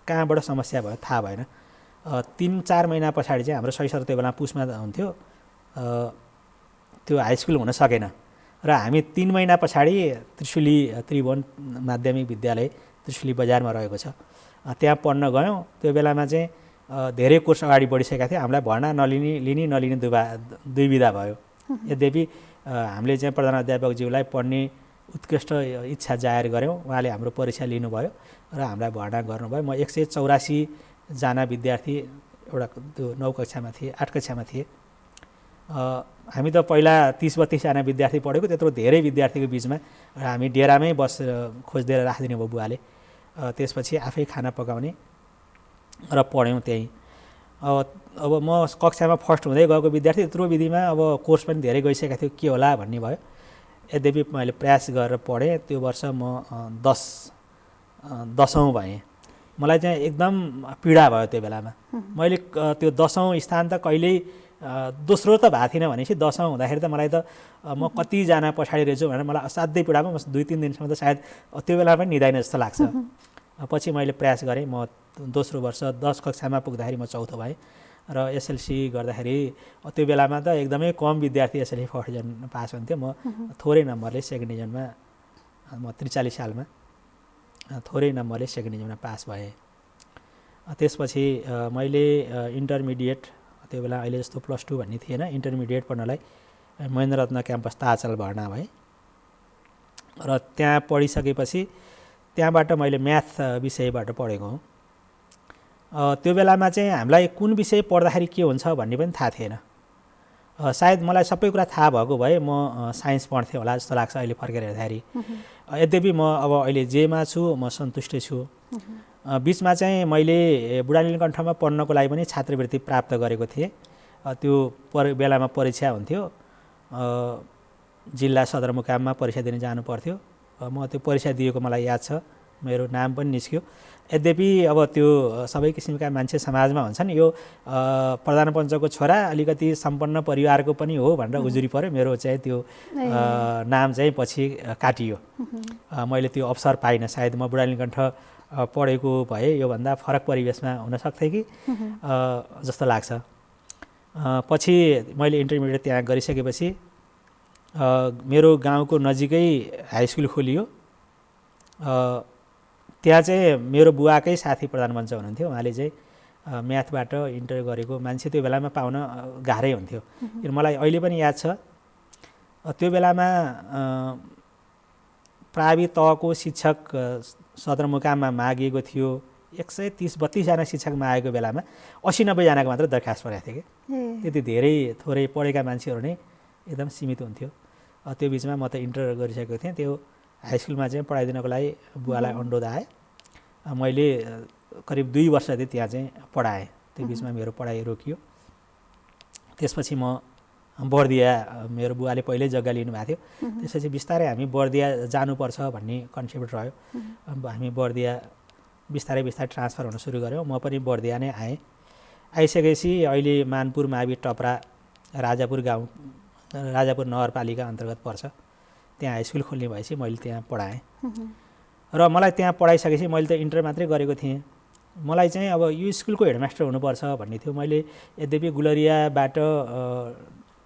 कहाँबाट समस्या भयो थाहा भएन। 3-4 महिना पछाडि चाहिँ हाम्रो शैशव त्यो बेला पुसमा हुन्थ्यो, त्यो हाई स्कुल हुन सकेन र हामी 3 महिना पछाडि त्रिभुवन माध्यमिक विद्यालय त्रिशुली बजारमा रहेको छ त्यहाँ पढ्न गयौँ। त्यो बेलामा चाहिँ धेरै कोर्स अगाडि बढिसकेका थिए। हामीलाई भर्ना लिने नलिने दुई विधा भयो। यद्यपि हामीले चाहिँ प्रधान अध्यापकज्यूलाई पढ्ने उत्कृष्ट इच्छा जाहेर गऱ्यौँ। उहाँले हाम्रो परीक्षा लिनुभयो र हामीलाई भर्ना गर्नुभयो। म 184 जना विद्यार्थी एउटा त्यो 9 कक्षामा थिए, 8 कक्षामा थिए। हामी त पहिला 30-32 जना विद्यार्थी पढेको, त्यत्रो धेरै विद्यार्थीको बिचमा हामी डेरामै खोजिदिएर राखिदिनु भयो बुवाले। त्यसपछि आफै खाना पकाउने र पढ्यौँ त्यहीँ। अब म कक्षामा फर्स्ट हुँदै गएको विद्यार्थी त्यत्रो विधिमा अब कोर्स पनि धेरै गइसकेको थियो के होला भन्ने भयो। यद्यपि मैले प्रयास गरेर पढेँ। त्यो वर्ष म 10औँ भएँ। मलाई चाहिँ एकदम पीडा भयो त्यो बेलामा। मैले त्यो 10औँ स्थान त कहिल्यै दोस्रो त भएको थिइनँ भनेपछि 10औँ हुँदाखेरि त मलाई त म कतिजना पछाडि रहेछु भनेर मलाई असाध्यै पीडामा म 2-3 दिनसम्म त सायद त्यो बेला पनि निदाइन जस्तो लाग्छ। पछि मैले प्रयास गरेँ। म दोस्रो वर्ष 10 कक्षामा पुग्दाखेरि म चौथो भएँ र एसएलसी गर्दाखेरि त्यो बेलामा त एकदमै कम विद्यार्थी एसएलसी फर्स्ट डिभिजन पास हुन्थ्यो। म थोरै नम्बरले सेकेन्ड डिभिजनमा म 43 सालमा थोरै नम्बरले सेकेन्ड डिभिजनमा पास भएँ। त्यसपछि मैले इन्टरमिडिएट त्यो बेला अहिले जस्तो +2 भन्ने थिएन। इन्टरमिडिएट पढ्नलाई महेन्द्र रत्न क्याम्पस ताचल भर्ना भएँ र त्यहाँ पढिसकेपछि त्यहाँबाट मैले म्याथ विषयबाट पढेको हुँ। त्यो बेलामा चाहिँ हामीलाई कुन विषय पढ्दाखेरि के हुन्छ भन्ने पनि थाहा थिएन। सायद मलाई सबै कुरा थाहा भएको भए म साइन्स पढ्थेँ होला जस्तो लाग्छ अहिले फर्केर हेर्दाखेरि। यद्यपि म अब अहिले जेमा छु म सन्तुष्टि छु। बिचमा चाहिँ मैले बुढा नीलकण्ठमा पढ्नको लागि पनि छात्रवृत्ति प्राप्त गरेको थिएँ। त्यो बेलामा परीक्षा हुन्थ्यो। जिल्ला सदरमुकाममा परीक्षा दिन जानु पर्थ्यो। म त्यो परीक्षा दिएको मलाई याद छ। मेरो नाम पनि निस्क्यो। यद्यपि अब त्यो सबै किसिमका मान्छे समाजमा हुन्छन्। यो प्रधान पञ्चको छोरा अलिकति सम्पन्न परिवारको पनि हो भनेर उजुरी पर्यो। मेरो चाहिँ त्यो नाम चाहिँ पछि काटियो। मैले त्यो अवसर पाइनँ। सायद म बुढा नीलकण्ठ पढेको भए योभन्दा फरक परिवेशमा हुनसक्थेँ कि जस्तो लाग्छ। पछि मैले इन्टरमिडिएट त्यहाँ गरिसकेपछि मेरो गाउँको नजिकै हाई स्कुल खोलियो। त्यहाँ चाहिँ मेरो बुवाकै साथी प्रधान पञ्च हुनुहुन्थ्यो। उहाँले चाहिँ म्याथबाट इन्टर गरेको मान्छे त्यो बेलामा पाउन गाह्रै हुन्थ्यो। मलाई अहिले पनि याद छ त्यो बेलामा प्रावि तहको शिक्षक सदरमुकाममा मागिएको थियो। 130-32 जना शिक्षक मागेको बेलामा 80-90 जनाको मात्र दरखास्त परेको थियो कि त्यति धेरै थोरै पढेका मान्छेहरू नै एकदम सीमित हुन्थ्यो। त्यो बिचमा म त इन्टर गरिसकेको थिएँ। त्यो हाई स्कुलमा चाहिँ पढाइदिनको लागि बुवालाई अनुरोध आए। मैले करिब 2 वर्ष जति त्यहाँ चाहिँ पढाएँ। त्यो बिचमा मेरो पढाइ रोकियो। त्यसपछि म बर्दिया मेरो बुवाले पहिल्यै जग्गा लिनुभएको थियो। त्यसपछि बिस्तारै हामी बर्दिया जानुपर्छ भन्ने कन्सेप्ट रह्यो। हामी बर्दिया बिस्तारै ट्रान्सफर हुन सुरु गऱ्यौँ। म पनि बर्दिया नै आएँ। आइसकेपछि अहिले मानपुर मावि टप्रा राजापुर गाउँ राजापुर नगरपालिका अन्तर्गत पर्छ। त्यहाँ हाई स्कुल खोल्ने भएपछि मैले त्यहाँ पढाएँ। र मलाई त्यहाँ पढाइसकेपछि मैले त इन्टर मात्रै गरेको थिएँ। मलाई चाहिँ अब यो स्कुलको हेडमास्टर हुनुपर्छ भन्ने थियो। मैले यद्यपि गुलरियाबाट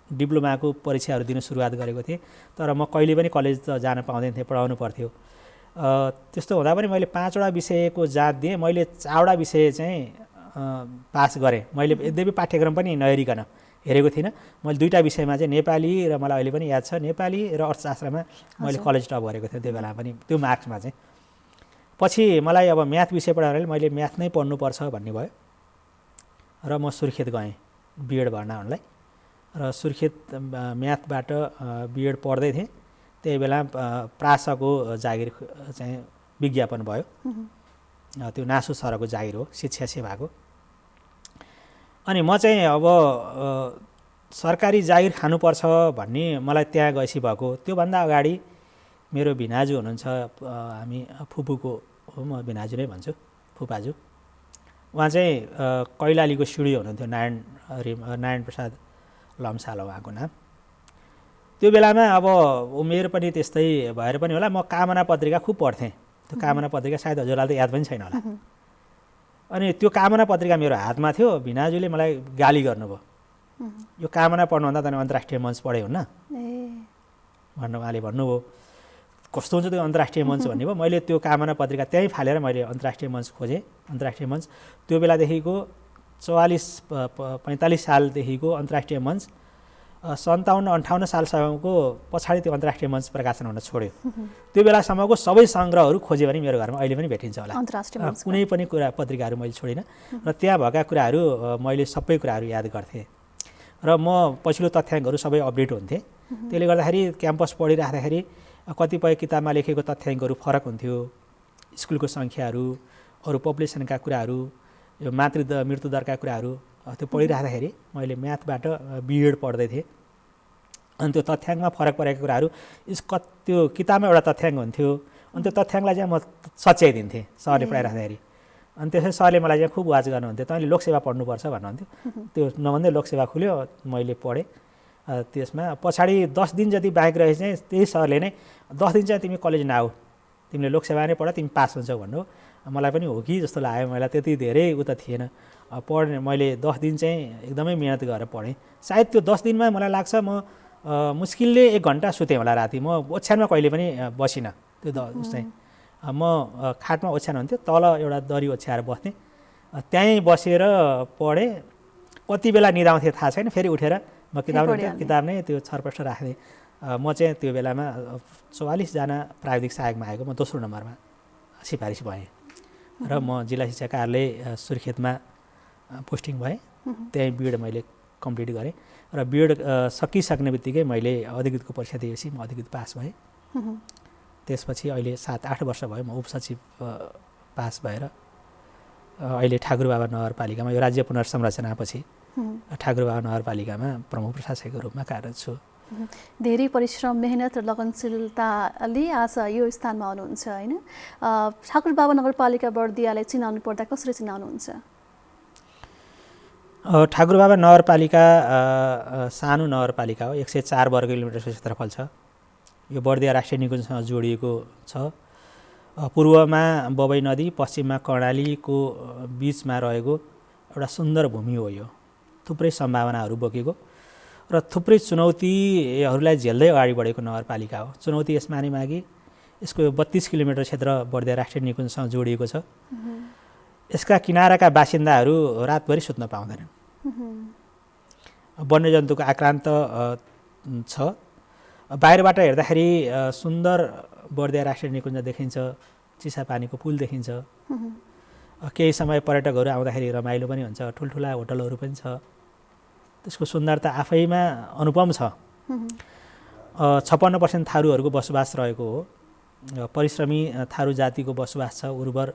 डिप्लोमाको परीक्षाहरू दिन सुरुवात गरेको थिएँ। तर म कहिले पनि कलेज त जान पाउँदैन थिएँ, पढाउनु पर्थ्यो। त्यस्तो हुँदा पनि मैले 5वटा विषयको जाँच दिएँ। मैले 4वटा विषय चाहिँ पास गरेँ। मैले यद्यपि पाठ्यक्रम पनि नहेरिकन हेरेको थिइनँ। मैले 2टा विषयमा चाहिँ नेपाली र मलाई अहिले पनि याद छ नेपाली र अर्थशास्त्रमा मैले कलेज टप गरेको थिएँ त्यो बेला पनि त्यो मार्क्समा चाहिँ। पछि मलाई अब म्याथ विषय पढाउनाले मैले म्याथ नै पढ्नुपर्छ भन्ने भयो र म सुर्खेत गएँ बिएड भर्ना हुनलाई। र सुर्खेत म्याथबाट बिएड पढ्दै थिएँ। त्यही बेला प्रासको जागिर चाहिँ विज्ञापन भयो। त्यो नासु सरको जागिर हो, शिक्षा सेवाको। अनि म चाहिँ अब सरकारी जागिर खानुपर्छ भन्ने मलाई त्यहाँ गएपछि भएको। त्योभन्दा अगाडि मेरो भिनाजु हुनुहुन्छ, हामी फुपूको हो, म भिनाजु नै भन्छु, फुपाजु। उहाँ चाहिँ कैलालीको सिडी हुनुहुन्थ्यो। नारायण प्रसाद लम्साल उहाँको नाम। त्यो बेलामा अब उमेर पनि त्यस्तै भएर पनि होला म कामना पत्रिका खुब पढ्थेँ। त्यो कामना पत्रिका सायद हजुरलाई त याद पनि छैन होला। अनि त्यो कामना पत्रिका मेरो हातमा थियो। भिनाजुले मलाई गाली गर्नुभयो, यो कामना पढ्नुभन्दा तैँले अन्तर्राष्ट्रिय मञ्च पढे हुन्न भनेर उहाँले भन्नुभयो। कस्तो हुन्छ त्यो अन्तर्राष्ट्रिय मञ्च भन्ने भयो। मैले त्यो कामना पत्रिका त्यहीँ फालेर मैले अन्तर्राष्ट्रिय मञ्च खोजेँ। अन्तर्राष्ट्रिय मञ्च त्यो बेलादेखिको 44-45 सालदेखिको अन्तर्राष्ट्रिय मञ्च 57-58 सालसम्मको पछाडि त्यो अन्तर्राष्ट्रिय मञ्च प्रकाशन हुन छोड्यो। त्यो बेलासम्मको सबै सङ्ग्रहहरू खोज्यो भने मेरो घरमा अहिले पनि भेटिन्छ होला। कुनै पनि कुरा पत्रिकाहरू मैले छोडिनँ र त्यहाँ भएका कुराहरू मैले सबै कुराहरू याद गर्थेँ र म पछिल्लो तथ्याङ्कहरू सबै अपडेट हुन्थेँ। त्यसले गर्दाखेरि क्याम्पस पढिराख्दाखेरि कतिपय किताबमा लेखेको तथ्याङ्कहरू फरक हुन्थ्यो। स्कुलको सङ्ख्याहरू, अरू पपुलेसनका कुराहरू, यो मृत्युदरका कुराहरू त्यो पढिराख्दाखेरि मैले म्याथबाट बिएड पढ्दै थिएँ अनि त्यो तथ्याङ्कमा फरक परेका कुराहरू त्यो किताबमा एउटा तथ्याङ्क हुन्थ्यो अनि त्यो तथ्याङ्कलाई चाहिँ म सच्याइदिन्थेँ सरले पढाइराख्दाखेरि अनि त्यसै सरले मलाई चाहिँ खुब वाच गर्नुहुन्थ्यो तैँले लोकसेवा पढ्नुपर्छ भन्नुहुन्थ्यो त्यो नभन्दै लोकसेवा खुल्यो मैले पढेँ त्यसमा पछाडि 10 दिन जति बाँकी रहे चाहिँ त्यही सरले नै 10 दिन चाहिँ तिमी कलेज नआऊ तिमीले लोकसेवा नै पढ तिमी पास हुन्छौ भन्नु मलाई पनि हो कि जस्तो लाग्यो मलाई त्यति धेरै उता थिएन पढ्ने मैले 10 दिन चाहिँ एकदमै मेहनत गरेर पढेँ सायद त्यो 10 दिनमा मलाई लाग्छ म मुस्किलले 1 घन्टा सुतेँ होला राति म ओछ्यानमा कहिले पनि बसिनँ त्यो चाहिँ म खाटमा ओछ्यान हुन्थ्यो तल एउटा दरी ओछ्याएर बस्थेँ त्यहीँ बसेर पढेँ कति बेला निदाउँथेँ थाहा छैन फेरि उठेर म किताब नै त्यो छरपष्ट राख्थेँ म चाहिँ त्यो बेलामा 44 जना प्राविधिक सहायकमा आएको म दोस्रो नम्बरमा सिफारिस भएँ र म जिल्ला शिक्षा कार्यालय सुर्खेतमा पोस्टिङ भएँ त्यहीँ बिएड मैले कम्प्लिट गरेँ र बिएड सकिसक्ने बित्तिकै मैले अधिकृतको परीक्षा दिएपछि म अधिकृत पास भएँ त्यसपछि अहिले 7-8 वर्ष भयो म उपसचिव पास भएर अहिले ठाकुरबाबा नगरपालिकामा यो राज्य पुनर्संरचनापछि ठाकुरबाबा नगरपालिकामा प्रमुख प्रशासकको रूपमा कार्यरत छु धेरै परिश्रम मेहनत र लगनशीलताले आज यो स्थानमा आउनुहुन्छ होइन ठाकुरबाबा नगरपालिका बर्दियालाई चिनाउनु पर्दा कसरी चिनाउनुहुन्छ ठाकुरबाबा नगरपालिका सानो नगरपालिका हो 104 वर्ग किलोमिटरको क्षेत्रफल छ यो बर्दिया राष्ट्रिय निकुञ्जसँग जोडिएको छ पूर्वमा बबई नदी पश्चिममा कर्णालीको बीचमा रहेको एउटा सुन्दर भूमि हो यो थुप्रै सम्भावनाहरू बोकेको र थुप्रै चुनौतीहरूलाई झेल्दै अगाडि बढेको नगरपालिका हो चुनौती यसमा नै मागी यसको 32 किलोमिटर क्षेत्र बर्दिया राष्ट्रिय निकुञ्जसँग जोडिएको छ यसका किनाराका बासिन्दाहरू रातभरि सुत्न पाउँदैनन् वन्यजन्तुको आक्रान्त छ बाहिरबाट हेर्दाखेरि सुन्दर बर्दिया राष्ट्रिय निकुञ्ज देखिन्छ चिसापानीको पुल देखिन्छ केही समय पर्यटकहरू आउँदाखेरि रमाइलो पनि हुन्छ ठुल्ठुला होटलहरू पनि छ त्यसको सुन्दरता आफैमा अनुपम छ 56% थारूहरूको बसोबास रहेको हो परिश्रमी थारू जातिको बसोबास छ उर्वर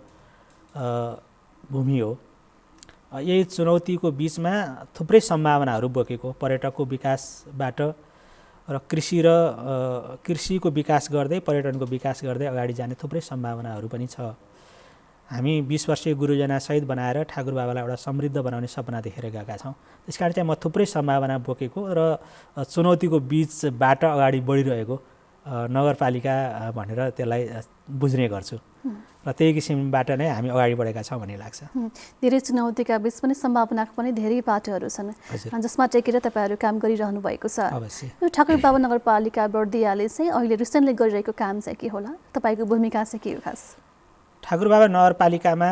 भूमि हो यही चुनौतीको बीचमा थुप्रै सम्भावनाहरू बोकेको पर्यटकको विकासबाट र कृषिको विकास गर्दै पर्यटनको विकास गर्दै अगाडि जाने थुप्रै सम्भावनाहरू पनि छ हामी 20 वर्षीय गुरुजना सहित बनाएर ठाकुरबाबालाई एउटा समृद्ध बनाउने सपना देखेर गएका छौँ त्यसकारण चाहिँ म थुप्रै सम्भावना बोकेको र चुनौतीको बीचबाट अगाडि बढिरहेको नगरपालिका भनेर त्यसलाई बुझ्ने गर्छु र त्यही किसिमबाट नै हामी अगाडि बढेका छौँ भन्ने लाग्छ धेरै चुनौतीका बीच पनि सम्भावनाको पनि धेरै बाटोहरू छन् जसमा टेकेर तपाईँहरू काम गरिरहनु भएको छ यो ठाकुरबाबा नगरपालिका बर्दियाले चाहिँ अहिले रिसेन्टली गरिरहेको काम चाहिँ के होला तपाईँको भूमिका चाहिँ के हो खास ठाकुरबाबा नगरपालिकामा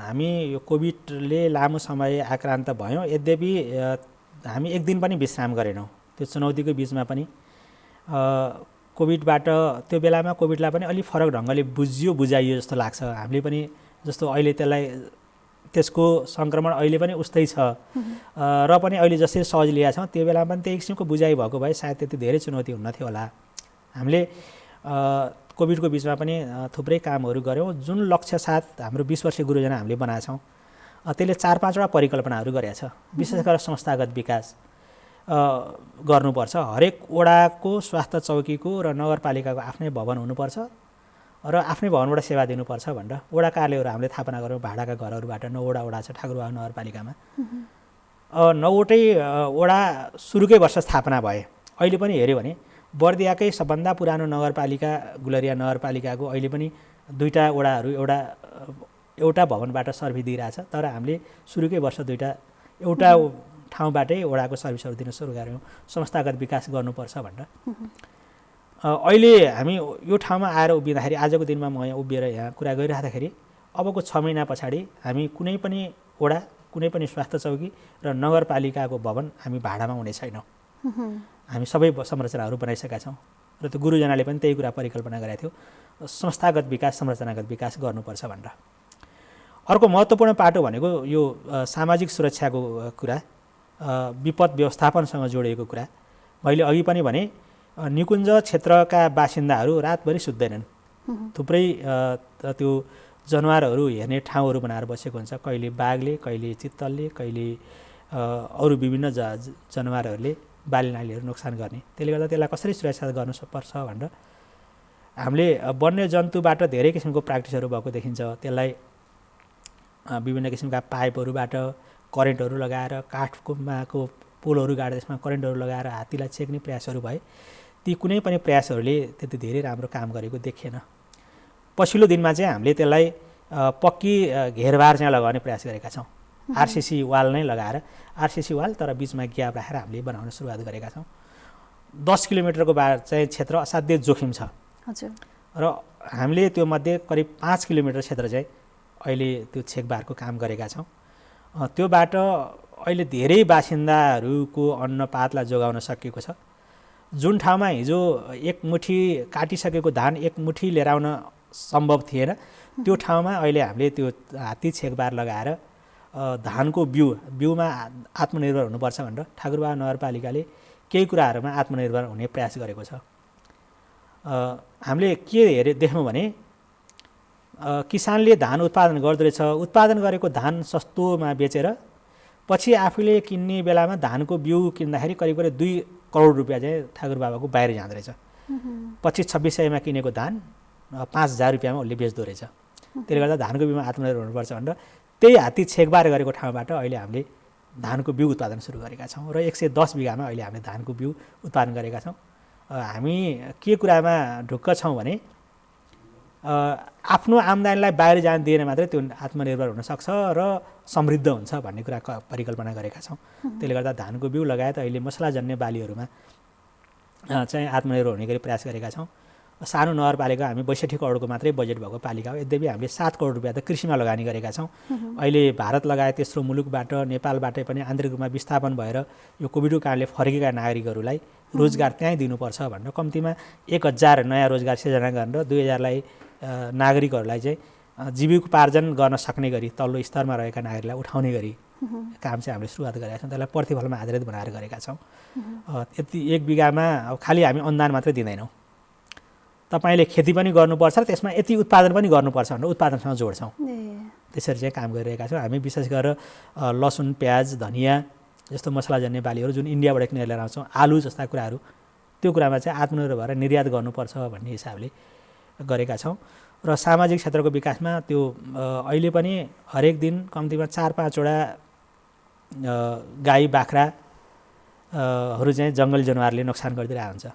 हामी यो कोभिडले लामो समय आक्रान्त भयौँ यद्यपि हामी एक दिन पनि विश्राम गरेनौँ त्यो चुनौतीको बीचमा पनि कोभिडबाट त्यो बेलामा कोभिडलाई पनि अलिक फरक ढङ्गले बुझाइयो जस्तो लाग्छ हामीले पनि जस्तो अहिले त्यसको सङ्क्रमण अहिले पनि उस्तै छ र पनि अहिले जसरी सहज लिएका छौँ त्यो बेलामा पनि त्यही किसिमको बुझाइ भएको भए सायद त्यति धेरै चुनौती हुन्न थियो होला हामीले कोभिडको बीचमा पनि थुप्रै कामहरू गऱ्यौँ जुन लक्ष्य साथ हाम्रो 20 वर्षीय गुरुजना हामीले बनाएका छौँ त्यसले 4-5वटा परिकल्पनाहरू गरेका छ विशेष गरेर संस्थागत विकास गर्नुपर्छ हरेक वडाको स्वास्थ्य चौकीको र नगरपालिकाको आफ्नै भवन हुनुपर्छ र आफ्नै भवनबाट सेवा दिनुपर्छ भनेर वडा कार्यालयहरू हामीले स्थापना गऱ्यौँ भाडाका घरहरूबाट 9वटा वडा छ ठाकुरबाबा नगरपालिकामा 9वटै वडा सुरुकै वर्ष स्थापना भए अहिले पनि हेऱ्यो भने बर्दियाकै सबभन्दा पुरानो नगरपालिका गुलरिया नगरपालिकाको अहिले पनि 2टा वडाहरू एउटा भवनबाट सर्भिस दिइरहेछ तर हामीले सुरुकै वर्ष एउटा ठाउँबाटै वडाको सर्भिसहरू दिन सुरु गऱ्यौँ संस्थागत विकास गर्नुपर्छ भनेर अहिले हामी यो ठाउँमा आएर उभिँदाखेरि आजको दिनमा म यहाँ उभिएर यहाँ कुरा गरिराख्दाखेरि अबको 6 महिना पछाडि हामी कुनै पनि वडा कुनै पनि स्वास्थ्य चौकी र नगरपालिकाको भवन हामी भाडामा हुने छैनौँ हामी सबै संरचनाहरू बनाइसकेका छौँ र त्यो गुरुजनाले पनि त्यही कुरा परिकल्पना गरेका थियो संस्थागत विकास संरचनागत विकास गर्नुपर्छ भनेर अर्को महत्त्वपूर्ण पाटो भनेको यो सामाजिक सुरक्षाको कुरा विपद व्यवस्थापनसँग जोडिएको कुरा मैले अघि पनि भने निकुञ्ज क्षेत्रका बासिन्दाहरू रातभरि सुत्दैनन् थुप्रै त्यो जनावरहरू हेर्ने ठाउँहरू बनाएर बसेको हुन्छ कहिले बाघले कहिले चित्तलले कहिले अरू विभिन्न जनावरहरूले बाली नालीहरू नोक्सान गर्ने। त्यसले गर्दा त्यसलाई कसरी सुरक्षा गर्नुपर्छ भनेर हामीले वन्यजन्तुबाट धेरै किसिमको प्र्याक्टिसहरू भएको देखिन्छ। त्यसलाई विभिन्न किसिमका पाइपहरूबाट करेन्टहरू लगाएर काठको पोलहरू गाडेर त्यसमा करेन्टहरू लगाएर हात्तीलाई छेक्ने प्रयासहरू भए। ती कुनै पनि प्रयासहरूले त्यति धेरै राम्रो काम गरेको देखिएन। पछिल्लो दिनमा चाहिँ हामीले त्यसलाई पक्की घेरबार चाहिँ लगाउने प्रयास गरेका छौँ। आरसिसी वाल नै लगाएर, आरसिसी वाल तर बिचमा ग्याप राखेर हामीले बनाउन सुरुवात गरेका छौँ। 10 किलोमिटरको चाहिँ क्षेत्र असाध्यै जोखिम छ। हजुर। र हामीले त्यो मध्ये करिब 5 किलोमिटर क्षेत्र चाहिँ अहिले त्यो छेकबारको काम गरेका छौँ। त्यो बाटो अहिले धेरै बासिन्दाहरूको अन्नपातलाई जोगाउन सकिएको छ। जुन ठाउँमा हिजो एक मुठी काटिसकेको धान एक मुठी लिएर आउन सम्भव थिएन, त्यो ठाउँमा अहिले हामीले त्यो हात्ती छेकबार लगाएर धानको बिउमा आत्मनिर्भर हुनुपर्छ भनेर ठाकुरबाबा नगरपालिकाले केही कुराहरूमा आत्मनिर्भर हुने प्रयास गरेको छ। हामीले के देख्यौँ भने किसानले धान उत्पादन गर्दो रहेछ, उत्पादन गरेको धान सस्तोमा बेचेर पछि आफूले किन्ने बेलामा धानको बिउ किन्दाखेरि करिब 2 करोड रुपियाँ चाहिँ ठाकुरबाबाको बाहिर जाँदो रहेछ। 25-26 सयमा किनेको धान 5,000 रुपियाँमा उसले बेच्दो रहेछ। त्यसले गर्दा धानको बिउमा आत्मनिर्भर हुनुपर्छ भनेर त्यही हात्ती छेकबार गरेको ठाउँबाट अहिले हामीले धानको बिउ उत्पादन सुरु गरेका छौँ र 110 बिघामा अहिले हामीले धानको बिउ उत्पादन गरेका छौँ। हामी के कुरामा ढुक्क छौँ भने आफ्नो आम्दानीलाई बाहिर जान दिएन मात्रै त्यो आत्मनिर्भर हुनसक्छ र समृद्ध हुन्छ भन्ने कुरा परिकल्पना गरेका छौँ। त्यसले गर्दा धानको बिउ लगायत अहिले मसलाजन्य बालीहरूमा चाहिँ आत्मनिर्भर हुने गरी प्रयास गरेका छौँ। सानो नगरपालिका हामी 62 करोडको मात्रै बजेट भएको पालिका हो। यद्यपि हामीले 7 करोड रुपियाँ त कृषिमा लगानी गरेका छौँ। अहिले भारत लगायत तेस्रो मुलुकबाट नेपालबाटै पनि आन्तरिक रूपमा विस्थापन भएर यो कोभिडको कारणले फर्केका नागरिकहरूलाई रोजगार त्यहीँ दिनुपर्छ भनेर कम्तीमा 1000 नयाँ रोजगार सिर्जना गरेर 2000लाई नागरिकहरूलाई चाहिँ जीविकोपार्जन गर्न सक्ने गरी तल्लो स्तरमा रहेका नागरिकलाई उठाउने गरी काम चाहिँ हामीले सुरुवात गरेका छौँ। त्यसलाई प्रतिफलमा आधारित बनाएर गरेका छौँ। यति 1 बिघामा अब खालि हामी अनुदान मात्रै दिँदैनौँ, तपाईँले खेती पनि गर्नुपर्छ र त्यसमा यति उत्पादन पनि गर्नुपर्छ भनेर उत्पादनसँग जोड्छौँ। त्यसरी चाहिँ काम गरिरहेका छौँ। हामी विशेष गरेर लसुन, प्याज, धनियाँ जस्तो मसलाजन्य बालीहरू जुन इन्डियाबाट किनेर लिएर आउँछौँ, आलु जस्ता कुराहरू, त्यो कुरामा चाहिँ आत्मनिर्भर भएर निर्यात गर्नुपर्छ भन्ने हिसाबले गरेका छौँ। र सामाजिक क्षेत्रको विकासमा त्यो अहिले पनि हरेक दिन कम्तीमा 4-5 वटा गाई बाख्राहरू चाहिँ जङ्गली जनावरले नोक्सान गरिदिरहेको हुन्छ।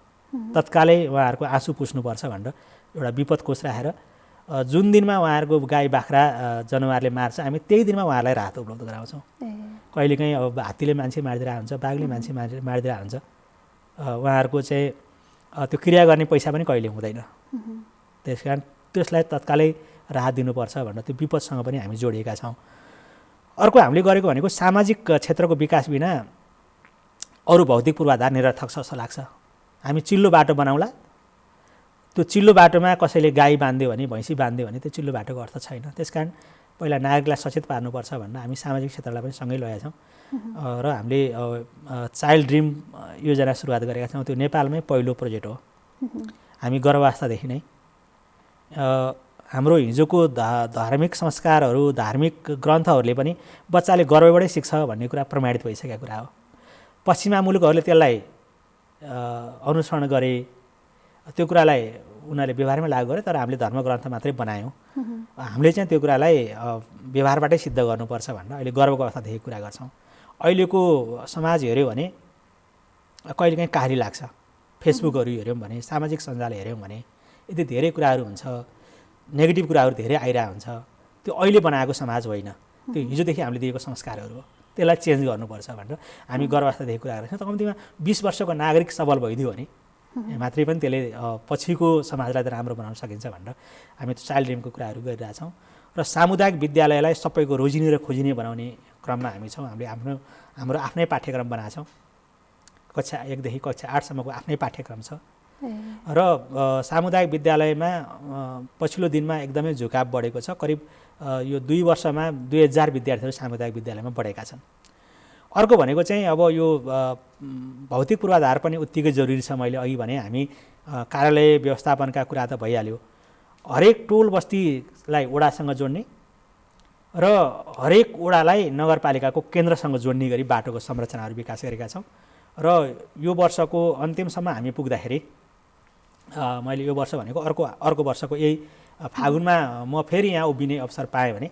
तत्कालै उहाँहरूको आँसु पुस्नुपर्छ भनेर एउटा विपद कोष राखेर जुन दिनमा उहाँहरूको गाई बाख्रा जनावरले मार्छ हामी त्यही दिनमा उहाँहरूलाई राहत उपलब्ध गराउँछौँ। कहिलेकाहीँ अब हात्तीले मान्छे मारिदिरहेको हुन्छ, बाघले मान्छे मारिदिरहेको हुन्छ, उहाँहरूको चाहिँ त्यो क्रिया गर्ने पैसा पनि कहिले हुँदैन। त्यस कारण त्यसलाई तत्कालै राहत दिनुपर्छ भनेर त्यो विपदसँग पनि हामी जोडिएका छौँ। अर्को हामीले गरेको भनेको सामाजिक क्षेत्रको विकास बिना अरू भौतिक पूर्वाधार निरर्थक छ जस्तो लाग्छ। हामी चिल्लो बाटो बनाउला, त्यो चिल्लो बाटोमा कसैले गाई बाँध्यो भने, भैँसी बाँध्यो भने त्यो चिल्लो बाटोको अर्थ छैन। त्यस कारण पहिला नागरिकलाई सचेत पार्नुपर्छ भनेर हामी सामाजिक क्षेत्रलाई पनि सँगै लगाएका छौँ। र हामीले चाइल्ड ड्रिम योजना सुरुवात गरेका छौँ। त्यो नेपालमै पहिलो प्रोजेक्ट हो। हामी गर्भावस्थादेखि नै हाम्रो हिजोको धार्मिक संस्कारहरू, धार्मिक ग्रन्थहरूले पनि बच्चाले गर्भबाटै सिक्छ भन्ने कुरा प्रमाणित भइसकेको कुरा हो। पश्चिमा मुलुकहरूले त्यसलाई अनुसरण गरे, त्यो कुरालाई उनीहरूले व्यवहारमा लागू गरे, तर हामीले धर्मग्रन्थ मात्रै बनायौँ। हामीले चाहिँ त्यो कुरालाई व्यवहारबाटै सिद्ध गर्नुपर्छ भनेर अहिले गर्वको अवस्थादेखि कुरा गर्छौँ। अहिलेको समाज हेऱ्यौँ भने कहिलेकाहीँ काली लाग्छ। फेसबुकहरू हेऱ्यौँ भने, सामाजिक सञ्जाल हेऱ्यौँ भने यति धेरै कुराहरू हुन्छ, नेगेटिभ कुराहरू धेरै आइरहेको हुन्छ। त्यो अहिले बनाएको समाज होइन, त्यो हिजोदेखि हामीले दिएको संस्कारहरू हो। त्यसलाई चेन्ज गर्नुपर्छ भनेर हामी गर्वावस्थादेखि कुरा गरेका छौँ। त कम्तीमा 20 वर्षको नागरिक सबल भइदियो भने मात्रै पनि त्यसले पछिको समाजलाई त राम्रो बनाउन सकिन्छ भनेर हामी त्यो चाइल्ड ड्रिमको कुराहरू गरिरहेछौँ। र सामुदायिक विद्यालयलाई सबैको रोजिने र खोजिने बनाउने क्रममा हामी छौँ। हामीले हाम्रो आफ्नै पाठ्यक्रम बनाएको छौँ। कक्षा 1 देखि कक्षा 8 सम्मको आफ्नै पाठ्यक्रम छ। र सामुदायिक विद्यालयमा पछिल्लो दिनमा एकदमै झुकाव बढेको छ। करिब यो 2 वर्षमा 2000 विद्यार्थीहरू सामुदायिक विद्यालयमा बढेका छन्। अर्को भनेको चाहिँ अब यो भौतिक पूर्वाधार पनि उत्तिकै जरुरी छ। मैले अघि भने हामी कार्यालय व्यवस्थापनका कुरा त भइहाल्यो। हरेक टोल बस्तीलाई वडासँग जोड्ने, र हरेक वडालाई नगरपालिकाको केन्द्रसँग जोड्ने गरी बाटोको संरचनाहरू विकास गरेका छौँ। र यो वर्षको अन्तिमसम्म हामी पुग्दाखेरि मैले यो वर्ष भनेको अर्को वर्षको यही फागुनमा म फेरि यहाँ उभिने अवसर पाएँ भने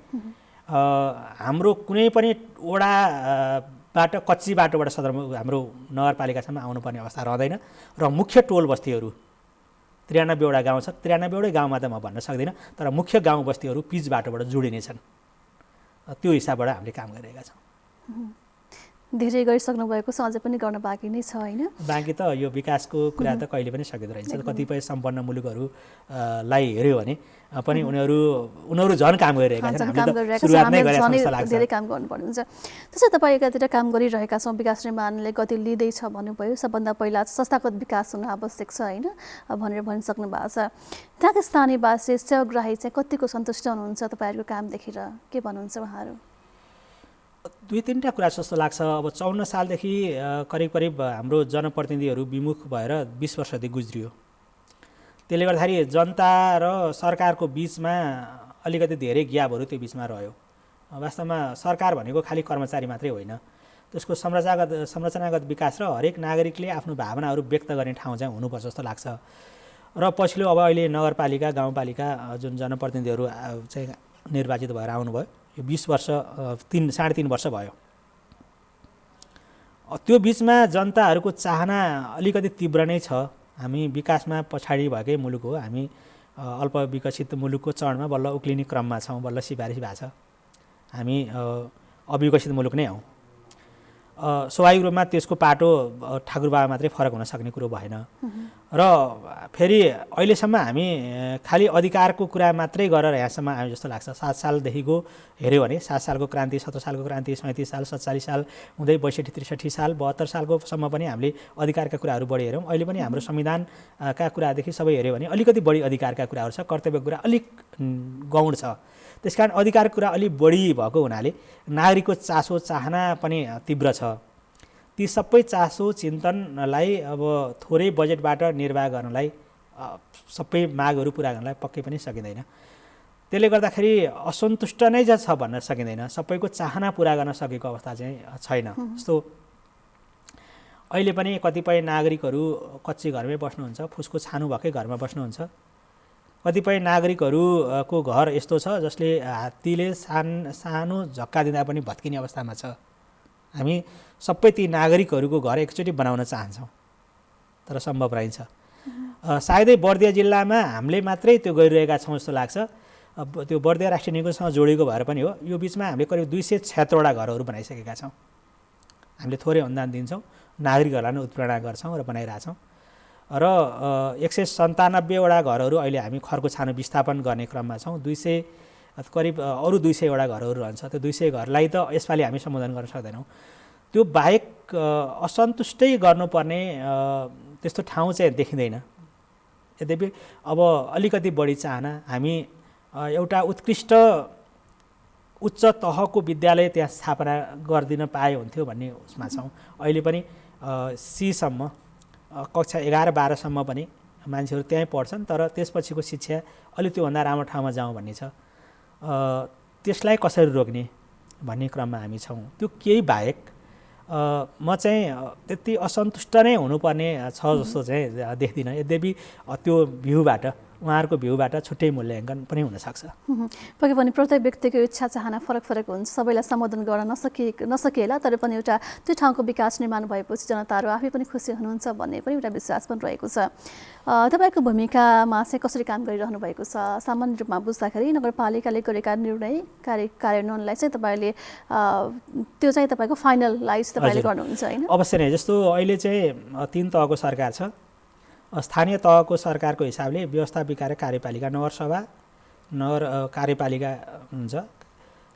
हाम्रो कुनै पनि वडाबाट कच्ची बाटोबाट हाम्रो नगरपालिकासम्म आउनुपर्ने अवस्था रहँदैन र मुख्य टोल बस्तीहरू 93वटा गाउँ छ, 93वटै गाउँमा त म भन्न सक्दिनँ, तर मुख्य गाउँ बस्तीहरू पिच बाटोबाट जोडिनेछन्। त्यो हिसाबबाट हामीले काम गरिरहेका छौँ। धेरै गरिसक्नु भएको छ, अझै पनि गर्न बाँकी नै छ होइन? बाँकी त यो विकासको कुरा त कहिले पनि सकिँदो रहेछ। कतिपय सम्पन्न मुलुकहरूलाई हेऱ्यो भने पनि उनीहरू झन् काम गरिरहेका छन्, धेरै काम गर्नुपर्ने हुन्छ। त्यसै तपाईँ एकातिर काम गरिरहेका छौँ, विकास निर्माणले गति लिँदैछ भन्नुभयो। सबभन्दा पहिला संस्थागत विकास हुन आवश्यक छ होइन भनेर भनिसक्नु भएको छ। त्यहाँका स्थानीयवासी सेवाग्राही चाहिँ कतिको सन्तुष्ट हुनुहुन्छ तपाईँहरूको काम देखेर? के भन्नुहुन्छ उहाँहरू? 2-3टा कुरा जस्तो लाग्छ। अब 54 सालदेखि करिब हाम्रो जनप्रतिनिधिहरू विमुख भएर 20 वर्षदेखि गुज्रियो। त्यसले गर्दाखेरि जनता र सरकारको बिचमा अलिकति धेरै ग्यापहरू त्यो बिचमा रह्यो। वास्तवमा सरकार भनेको खालि कर्मचारी मात्रै होइन, त्यसको संरचनागत विकास र हरेक नागरिकले आफ्नो भावनाहरू व्यक्त गर्ने ठाउँ चाहिँ हुनुपर्छ जस्तो लाग्छ। र पछिल्लो अब अहिले नगरपालिका गाउँपालिका जुन जनप्रतिनिधिहरू चाहिँ निर्वाचित भएर आउनुभयो, यो 20 वर्ष 3.5 वर्ष भयो। त्यो बिचमा जनताहरूको चाहना अलिकति तीव्र नै छ। हामी विकासमा पछाडि भएकै मुलुक हो, हामी अल्प विकसित मुलुकको चरणमा बल्ल उक्लिने क्रममा छौँ, बल्ल सिफारिस भएको छ। हामी अविकसित मुलुक नै हौँ। स्वाभाविक रूपमा त्यसको पाटो ठाकुरबाबा मात्रै फरक हुन सक्ने कुरो भएन। र फेरि अहिलेसम्म हामी खालि अधिकारको कुरा मात्रै गरेर यहाँसम्म आयो जस्तो लाग्छ। 7 सालदेखिको हेऱ्यो भने 7 सालको क्रान्ति, 17 सालको क्रान्ति, 37 साल, 47 साल हुँदै 62, 63 साल, 72 सालकोसम्म पनि हामीले अधिकारका कुराहरू बढी हेऱ्यौँ। अहिले पनि हाम्रो संविधानका कुरादेखि सबै हेऱ्यो भने अलिकति बढी अधिकारका कुराहरू छ, कर्तव्यको कुरा अलिक गौण छ। त्यसकारण अधिकारको कुरा अलिक बढी भएको हुनाले नागरिकको चासो चाहना पनि तीव्र छ। ती सबै चासो चिन्तनलाई अब थोरै बजेटबाट निर्वाह गर्नलाई, सबै मागहरू पुरा गर्नलाई पक्कै पनि सकिँदैन। त्यसले गर्दाखेरि असन्तुष्ट नै छ भन्न सकिँदैन। सबैको चाहना पुरा गर्न सकेको अवस्था चाहिँ छैन। जस्तो अहिले पनि कतिपय नागरिकहरू कच्ची घरमै बस्नुहुन्छ, फुसको छानु भएकै घरमा बस्नुहुन्छ। कतिपय नागरिकहरूको घर यस्तो छ जसले हात्तीले सानो झक्का दिँदा पनि भत्किने अवस्थामा छ। हामी सबै ती नागरिकहरूको घर एकचोटि बनाउन चाहन्छौँ, तर सम्भव रहन्छ। सायदै बर्दिया जिल्लामा हामीले मात्रै त्यो गरिरहेका छौँ जस्तो लाग्छ। त्यो बर्दिया राष्ट्रिय निकुञ्जसँग जोडिएको भएर पनि हो। यो बिचमा हामीले करिब 276वटा घरहरू बनाइसकेका छौँ। हामीले थोरै अनुदान दिन्छौँ, नागरिकहरूलाई नै उत्प्रेरणा गर्छौँ र बनाइरहेछौँ। र 197वटा घरहरू अहिले हामी खरको छानो विस्थापन गर्ने क्रममा छौँ। करिब अरू 200वटा घरहरू रहन्छ। त्यो 200 घरलाई त यसपालि हामी सम्बोधन गर्न सक्दैनौँ। त्यो बाहेक असन्तुष्टै गर्नुपर्ने त्यस्तो ठाउँ चाहिँ देखिँदैन। यद्यपि अब अलिकति बढी चाहना, हामी एउटा उत्कृष्ट उच्च तहको विद्यालय त्यहाँ स्थापना गरिदिन पाए हुन्थ्यो भन्ने उसमा छौँ। अहिले पनि सीसम्म कक्षा 11-12सम्म पनि मान्छेहरू त्यहीँ पढ्छन्, तर त्यसपछिको शिक्षा अलिक त्योभन्दा राम्रो ठाउँमा जाउँ भन्ने छ। त्यसलाई कसरी रोक्ने भन्ने क्रममा हामी छौँ। त्यो केही बाहेक म चाहिँ त्यति असन्तुष्ट नै हुनुपर्ने छ जस्तो चाहिँ देख्दिनँ। यद्यपि त्यो भ्यूबाट, उहाँहरूको भ्यूबाट छुट्टै मूल्याङ्कन पनि हुनसक्छ। पक्कै पनि प्रत्येक व्यक्तिको इच्छा चाहना फरक हुन्छ, सबैलाई सम्बोधन गर्न नसकिएला, तर पनि एउटा त्यो ठाउँको विकास निर्माण भएपछि जनताहरू आफै पनि खुसी हुनुहुन्छ भन्ने पनि एउटा विश्वास पनि रहेको छ। तपाईँको भूमिकामा चाहिँ कसरी काम गरिरहनु भएको छ? सामान्य रूपमा बुझ्दाखेरि नगरपालिकाले गरेका निर्णय कार्यान्वयनलाई चाहिँ तपाईँले त्यो चाहिँ तपाईँको फाइनलाइज तपाईँले गर्नुहुन्छ होइन? अवश्य नै। जस्तो अहिले चाहिँ 3 तहको सरकार छ। स्थानीय तहको सरकारको हिसाबले व्यवस्थापिका र कार्यपालिका, नगरसभा, नगर कार्यपालिका हुन्छ।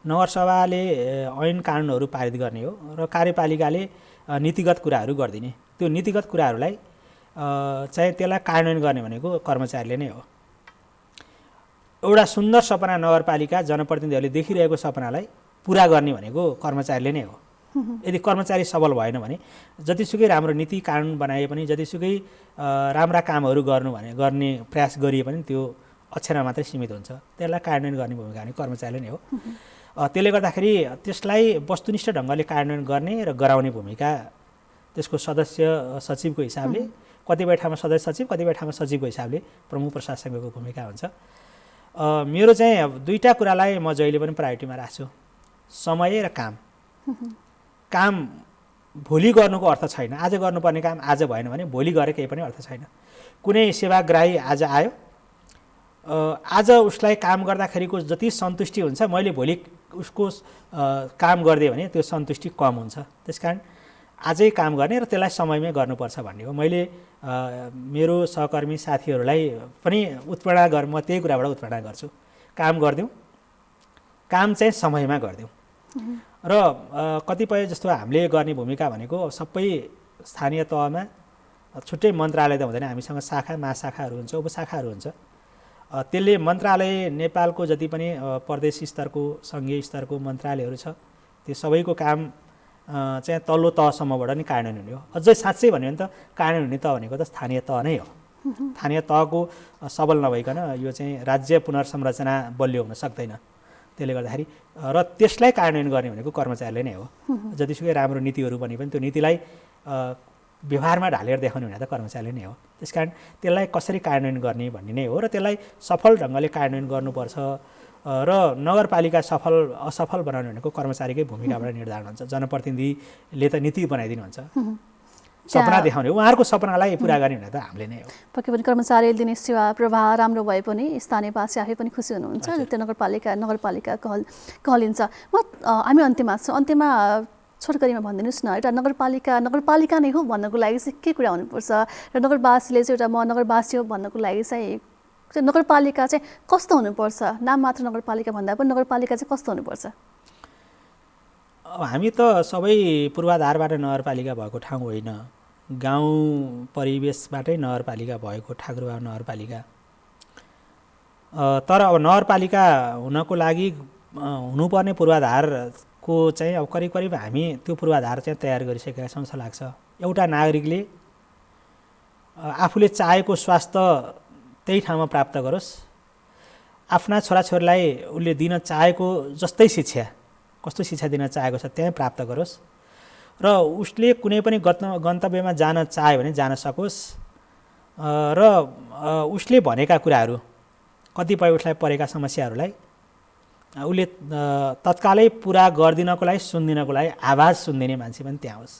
नगरसभाले ऐन कानुनहरू पारित गर्ने हो र कार्यपालिकाले नीतिगत कुराहरू गरिदिने। त्यो नीतिगत कुराहरूलाई चाहिँ त्यसलाई कार्यान्वयन गर्ने भनेको कर्मचारीले नै हो। एउटा सुन्दर सपना नगरपालिका जनप्रतिनिधिहरूले देखिरहेको सपनालाई पुरा गर्ने भनेको कर्मचारीले नै हो। यदि कर्मचारी सबल भएन भने जतिसुकै राम्रो नीति कानुन बनाए पनि, जतिसुकै राम्रा कामहरू गर्ने प्रयास गरिए पनि त्यो अक्षरमा मात्रै सीमित हुन्छ। त्यसलाई कार्यान्वयन गर्ने भूमिका भने कर्मचारीले नै हो। त्यसले गर्दाखेरि त्यसलाई वस्तुनिष्ठ ढङ्गले कार्यान्वयन गर्ने र गराउने भूमिका त्यसको सदस्य सचिवको हिसाबले, कतिपय ठाउँमा सदस्य सचिव, कतिपय ठाउँमा सचिवको हिसाबले प्रमुख प्रशासकको भूमिका हुन्छ। मेरो चाहिँ दुईटा कुरालाई म जहिले पनि प्रायोरिटीमा राख्छु, समय र काम। काम भोलि गर्नुको अर्थ छैन, आज गर्नुपर्ने काम आज भएन भने भोलि गरे केही पनि अर्थ छैन। कुनै सेवाग्राही आज आयो, आज उसलाई काम गर्दाखेरिको जति सन्तुष्टि हुन्छ मैले भोलि उसको काम गरिदिएँ भने त्यो सन्तुष्टि कम हुन्छ। त्यसकारण आजै काम गर्ने र त्यसलाई समयमै गर्नुपर्छ भन्ने हो। मैले मेरो सहकर्मी साथीहरूलाई पनि उत्प्रेरणा म त्यही कुराबाट उत्प्रेरणा गर्छु, काम गरिदिउँ, काम चाहिँ समयमा गरिदिउँ। र कतिपय जस्तो हामीले गर्ने भूमिका भनेको सबै स्थानीय तहमा छुट्टै मन्त्रालय त हुँदैन, हामीसँग शाखा महाशाखाहरू हुन्छ, उपशाखाहरू हुन्छ। त्यसले मन्त्रालय नेपालको जति पनि प्रदेश स्तरको सङ्घीय स्तरको मन्त्रालयहरू छ त्यो सबैको काम चाहिँ तल्लो तहसम्मबाट नि कार्यान्वयन हुने हो। अझै साँच्चै भन्यो भने त कार्यान्वयन हुने तह भनेको त स्थानीय तह नै हो। स्थानीय तहको सबल नभइकन यो चाहिँ राज्य पुनर्संरचना बलियो हुन सक्दैन। त्यसले गर्दाखेरि र त्यसलाई कार्यान्वयन गर्ने भनेको कर्मचारीले नै हो। जतिसुकै राम्रो नीतिहरू बने पनि त्यो नीतिलाई व्यवहारमा ढालेर देखाउने भने त कर्मचारीले नै हो। त्यसकारण त्यसलाई कसरी कार्यान्वयन गर्ने भन्ने नै हो र त्यसलाई सफल ढङ्गले कार्यान्वयन गर्नुपर्छ। र नगरपालिका सफल असफल बनाउने भनेको कर्मचारीकै भूमिकाबाट निर्धारण हुन्छ। जनप्रतिनिधिले त नीति बनाइदिनुहुन्छ, सपना देखाउने, उहाँहरूको सपनालाई पुरा गर्ने भने त हामीले नै हो। पक्कै पनि कर्मचारीले दिने सेवा प्रवाह राम्रो भए पनि स्थानीयवासी आफै पनि खुसी हुनुहुन्छ, त्यो नगरपालिका कहलिन्छ। हामी अन्त्यमा छौँ, अन्त्यमा छोटकरीमा भनिदिनुहोस् न, एउटा नगरपालिका नै हो भन्नको लागि चाहिँ के कुरा हुनुपर्छ र नगरवासीले चाहिँ एउटा म नगरवासी हो भन्नको लागि चाहिँ नगरपालिका चाहिँ कस्तो हुनुपर्छ? नाम मात्र नगरपालिका भन्दा पनि नगरपालिका चाहिँ कस्तो हुनुपर्छ? हामी त सबै पूर्वाधारबाट नगरपालिका भएको ठाउँ होइन, गाउँ परिवेशबाटै नगरपालिका भएको ठाकुरबाबा नगरपालिका। तर अब नगरपालिका हुनको लागि हुनुपर्ने पूर्वाधारको चाहिँ अब करिब हामी त्यो पूर्वाधार चाहिँ तयार गरिसकेका छौँ जस्तो लाग्छ। एउटा नागरिकले आफूले चाहेको स्वास्थ्य त्यही ठाउँमा प्राप्त गरोस्, आफ्ना छोराछोरीलाई उसले दिन चाहेको जस्तै शिक्षा, कस्तो शिक्षा दिन चाहेको छ त्यहीँ प्राप्त गरोस् र उसले कुनै पनि गन्तव्यमा जान चाह्यो भने जान सकोस् र उसले भनेका कुराहरू कतिपय उसलाई परेका समस्याहरूलाई उसले तत्कालै पुरा गरिदिनको लागि सुनिदिनको लागि आवाज सुनिदिने मान्छे पनि त्यहाँ होस्।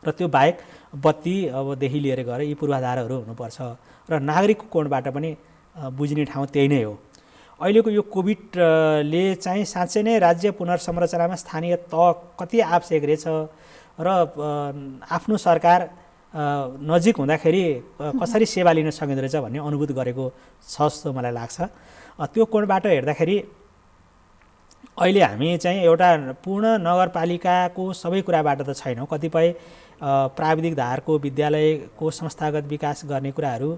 र त्यो बाहेक बत्ती अबदेखि लिएर गएर यी पूर्वाधारहरू हुनुपर्छ र नागरिकको कोणबाट पनि बुझ्ने ठाउँ त्यही नै हो। अहिलेको यो कोभिडले चाहिँ साँच्चै नै राज्य पुनर्संरचनामा स्थानीय तह कति आवश्यक रहेछ र आफ्नो सरकार नजिक हुँदाखेरि कसरी सेवा लिन सकिँदो रहेछ भन्ने अनुभूत गरेको छ जस्तो मलाई लाग्छ। त्यो कोणबाट हेर्दाखेरि अहिले हामी चाहिँ एउटा पूर्ण नगरपालिकाको सबै कुराबाट त छैनौँ। कतिपय प्राविधिक धारको विद्यालयको संस्थागत विकास गर्ने कुराहरू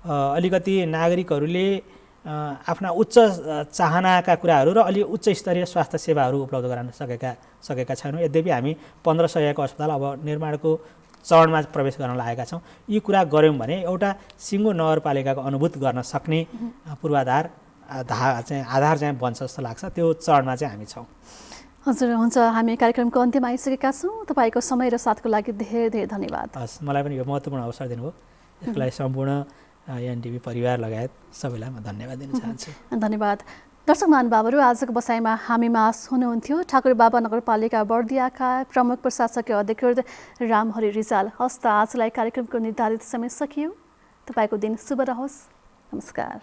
अलिकति नागरिकहरूले आफ्ना उच्च चाहनाका कुराहरू र अलि उच्च स्तरीय स्वास्थ्य सेवाहरू उपलब्ध गराउन सकेका छैनौँ। यद्यपि हामी 1500 अस्पताल अब निर्माणको चरणमा प्रवेश गर्न लागेका छौँ। यी कुरा गऱ्यौँ भने एउटा सिङ्गो नगरपालिकाको अनुभूत गर्न सक्ने पूर्वाधार आधार चाहिँ बन्छ जस्तो लाग्छ। त्यो चरणमा चाहिँ हामी छौँ। हजुर, हुन्छ। हामी कार्यक्रमको अन्त्यमा आइसकेका छौँ। तपाईँको समय र साथको लागि धेरै धेरै धन्यवाद। हस्, मलाई पनि यो महत्त्वपूर्ण अवसर दिनुभयो, यसको लागि सम्पूर्ण एनटिभी परिवार लगायत सबैलाई म धन्यवाद दिन चाहन्छु। धन्यवाद। दर्शक महानुभावहरू, आजको बसाइमा हामीमा हुनुहुन्थ्यो ठाकुरबाबा नगरपालिका बर्दियाका प्रमुख प्रशासकीय अधिकृत रामहरि रिजाल। हस्त आजलाई कार्यक्रमको निर्धारित समय सकियो। तपाईँको दिन शुभ रहोस्। नमस्कार।